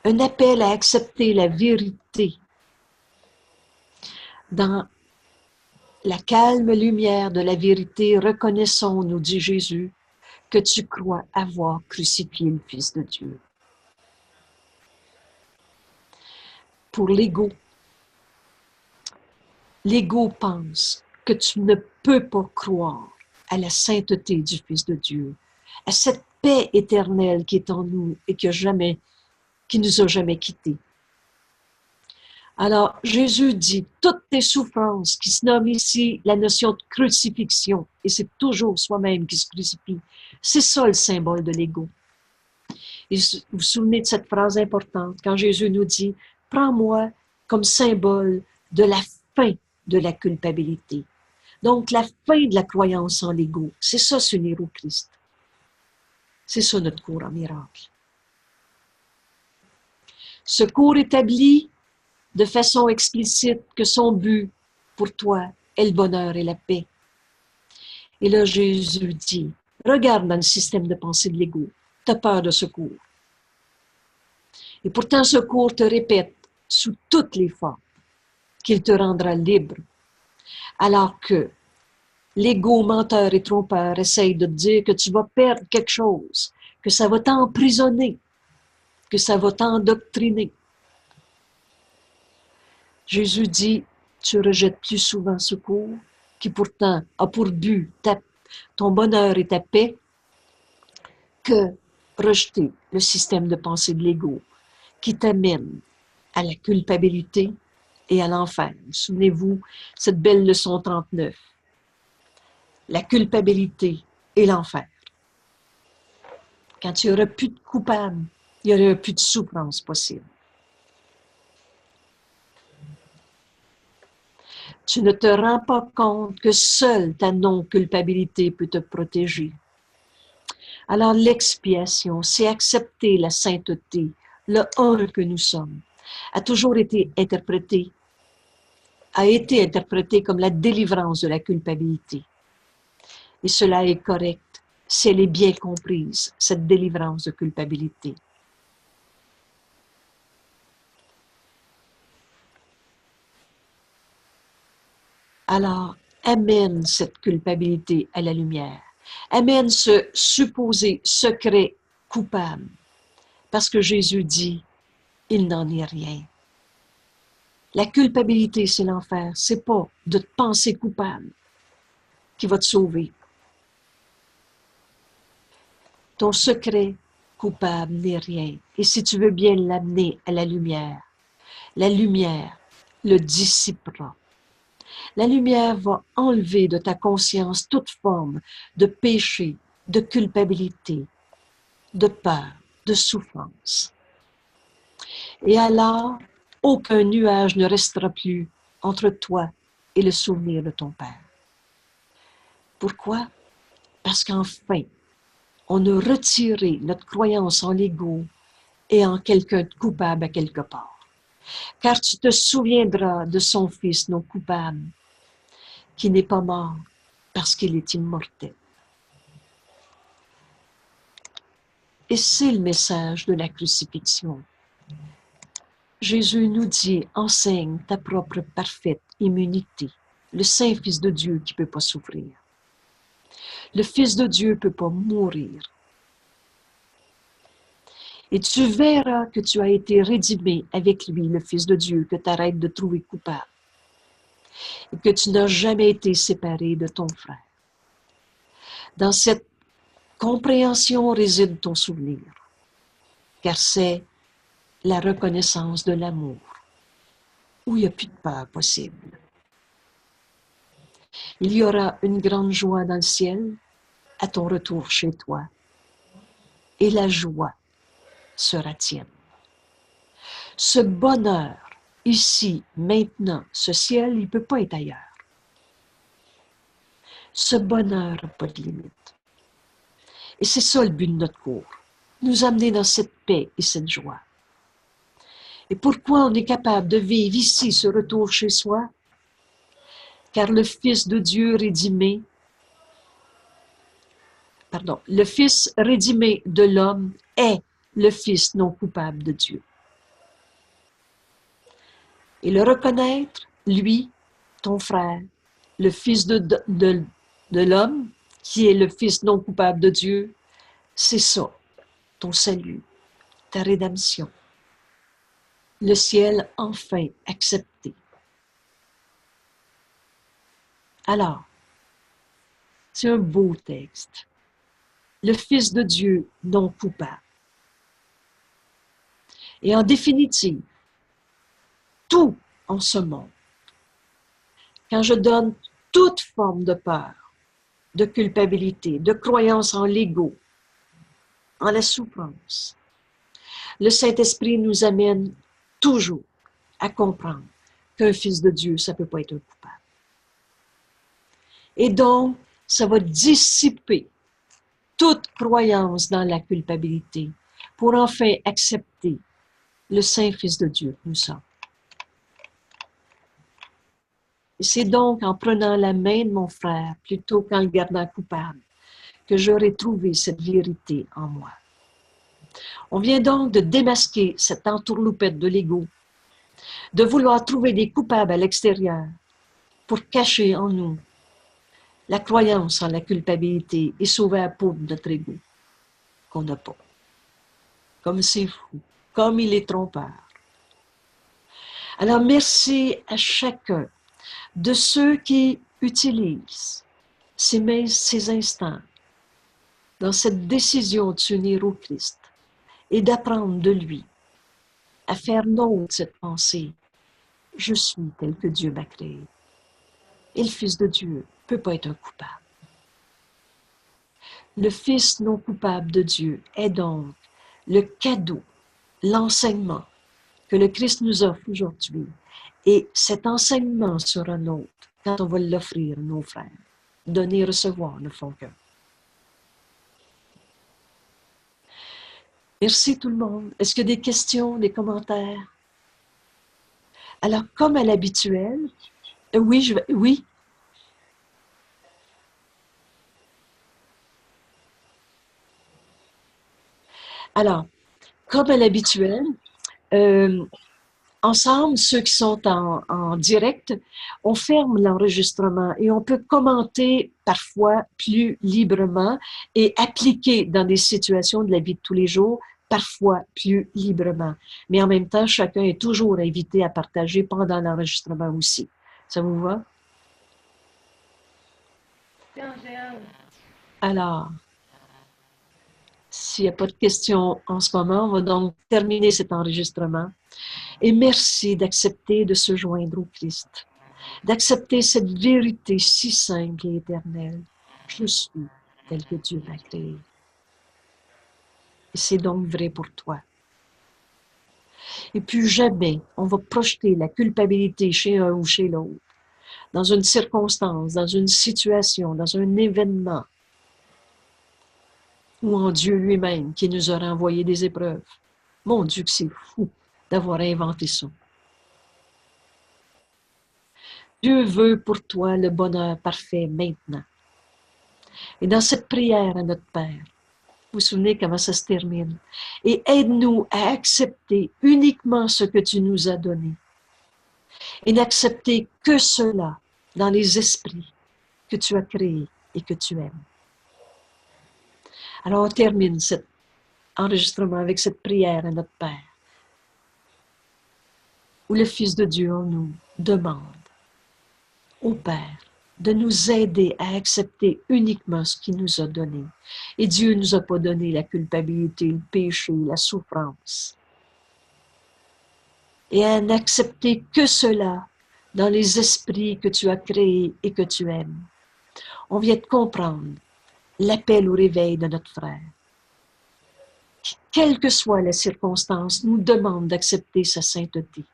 un appel à accepter la vérité. Dans la calme lumière de la vérité, reconnaissons, nous dit Jésus, que tu crois avoir crucifié le Fils de Dieu. Pour l'ego pense que tu ne peux pas croire à la sainteté du Fils de Dieu, à cette paix éternelle qui est en nous et qui nous a jamais quittés. Alors, Jésus dit, toutes tes souffrances, qui se nomme ici la notion de crucifixion, et c'est toujours soi-même qui se crucifie, c'est ça le symbole de l'ego. Et vous vous souvenez de cette phrase importante, quand Jésus nous dit, prends-moi comme symbole de la fin de la culpabilité. Donc, la fin de la croyance en l'ego, c'est ça s'unir au Christ. C'est ça notre cours en miracle. Ce cours établit de façon explicite que son but pour toi est le bonheur et la paix. Et là, Jésus dit, regarde dans le système de pensée de l'ego, tu as peur de ce cours. Et pourtant, ce cours te répète sous toutes les formes qu'il te rendra libre, alors que l'ego menteur et trompeur essaye de te dire que tu vas perdre quelque chose, que ça va t'emprisonner, que ça va t'endoctriner. Jésus dit, tu rejettes plus souvent ce cours, qui pourtant a pour but ton bonheur et ta paix, que rejeter le système de pensée de l'ego, qui t'amène à la culpabilité et à l'enfer. Souvenez-vous, cette belle leçon 39. La culpabilité et l'enfer. Quand il n'y aura plus de coupable, il n'y aura plus de souffrance possible. Tu ne te rends pas compte que seule ta non-culpabilité peut te protéger. Alors l'expiation, c'est accepter la sainteté, le un que nous sommes, a été interprété comme la délivrance de la culpabilité. Et cela est correct si elle est bien comprise, cette délivrance de culpabilité. Alors, amène cette culpabilité à la lumière. Amène ce supposé secret coupable. Parce que Jésus dit, il n'en est rien. La culpabilité, c'est l'enfer. C'est pas de te penser coupable qui va te sauver. Ton secret coupable n'est rien. Et si tu veux bien l'amener à la lumière le dissipera. La lumière va enlever de ta conscience toute forme de péché, de culpabilité, de peur, de souffrance. Et alors, aucun nuage ne restera plus entre toi et le souvenir de ton Père. Pourquoi? Parce qu'enfin, on a retiré notre croyance en l'ego et en quelqu'un de coupable à quelque part. Car tu te souviendras de son Fils non coupable, qui n'est pas mort parce qu'il est immortel. Et c'est le message de la crucifixion. Jésus nous dit, enseigne ta propre parfaite immunité, le Saint Fils de Dieu qui ne peut pas souffrir. Le Fils de Dieu ne peut pas mourir. Et tu verras que tu as été rédimé avec lui, le Fils de Dieu, que tu arrêtes de trouver coupable. Et que tu n'as jamais été séparé de ton frère. Dans cette compréhension réside ton souvenir, car c'est la reconnaissance de l'amour, où il n'y a plus de peur possible. Il y aura une grande joie dans le ciel à ton retour chez toi, et la joie sera tienne. Ce bonheur, ici, maintenant, ce ciel, il ne peut pas être ailleurs. Ce bonheur n'a pas de limite. Et c'est ça le but de notre cours, nous amener dans cette paix et cette joie. Et pourquoi on est capable de vivre ici ce retour chez soi? Car le Fils de Dieu rédimé, le Fils rédimé de l'homme est le Fils non coupable de Dieu. Et le reconnaître, lui, ton frère, le Fils de l'homme, qui est le Fils non coupable de Dieu, C'est ça, ton salut, ta rédemption. Le ciel enfin accepté. Alors, c'est un beau texte. Le Fils de Dieu non coupable. Et en définitive, tout en ce monde, quand je donne toute forme de peur, de culpabilité, de croyance en l'ego, en la souffrance, le Saint-Esprit nous amène toujours à comprendre qu'un fils de Dieu, ça ne peut pas être un coupable. Et donc, ça va dissiper toute croyance dans la culpabilité pour enfin accepter le Saint-Fils de Dieu que nous sommes. Et c'est donc en prenant la main de mon frère plutôt qu'en le gardant coupable que j'aurai trouvé cette vérité en moi. On vient donc de démasquer cette entourloupette de l'ego, de vouloir trouver des coupables à l'extérieur pour cacher en nous la croyance en la culpabilité et sauver la peau de notre ego qu'on n'a pas. Comme c'est fou, comme il est trompeur. Alors merci à chacun de ceux qui utilisent ces instants dans cette décision de s'unir au Christ et d'apprendre de lui à faire nôtre cette pensée. Je suis tel que Dieu m'a créé. Et le Fils de Dieu ne peut pas être un coupable. Le Fils non coupable de Dieu est donc le cadeau, l'enseignement que le Christ nous offre aujourd'hui. Et cet enseignement sera nôtre quand on va l'offrir à nos frères. Donner et recevoir ne font qu'un. Merci tout le monde. Est-ce qu'il y a des questions, des commentaires? Alors, comme à l'habituel, oui. Alors, comme à l'habituel, ensemble, ceux qui sont en direct, on ferme l'enregistrement et on peut commenter parfois plus librement et appliquer dans des situations de la vie de tous les jours, parfois plus librement. Mais en même temps, chacun est toujours invité à partager pendant l'enregistrement aussi. Ça vous va? Alors, s'il n'y a pas de questions en ce moment, on va donc terminer cet enregistrement. Et merci d'accepter de se joindre au Christ, d'accepter cette vérité si simple et éternelle. Je suis tel que Dieu m'a créé. Et c'est donc vrai pour toi. Et plus jamais on va projeter la culpabilité chez un ou chez l'autre, dans une circonstance, dans une situation, dans un événement, ou en Dieu lui-même qui nous aura envoyé des épreuves. Mon Dieu, que c'est fou d'avoir inventé ça. Dieu veut pour toi le bonheur parfait maintenant. Et dans cette prière à notre Père, vous vous souvenez comment ça se termine? Et aide-nous à accepter uniquement ce que tu nous as donné. Et n'accepter que cela dans les esprits que tu as créés et que tu aimes. Alors on termine cet enregistrement avec cette prière à notre Père, où le Fils de Dieu en nous demande au Père de nous aider à accepter uniquement ce qu'il nous a donné. Et Dieu ne nous a pas donné la culpabilité, le péché, la souffrance. Et à n'accepter que cela dans les esprits que tu as créés et que tu aimes. On vient de comprendre l'appel au réveil de notre frère. Quelle que soit la circonstance, nous demande d'accepter sa sainteté.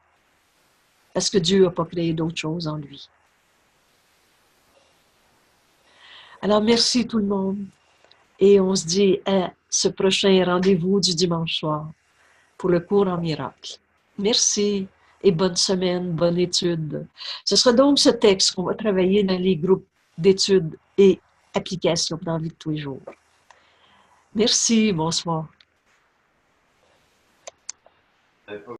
Parce que Dieu n'a pas créé d'autre chose en lui. Alors, merci tout le monde. Et on se dit à ce prochain rendez-vous du dimanche soir pour le cours en miracle. Merci et bonne semaine, bonne étude. Ce sera donc ce texte qu'on va travailler dans les groupes d'études et applications dans la vie de tous les jours. Merci, bonsoir.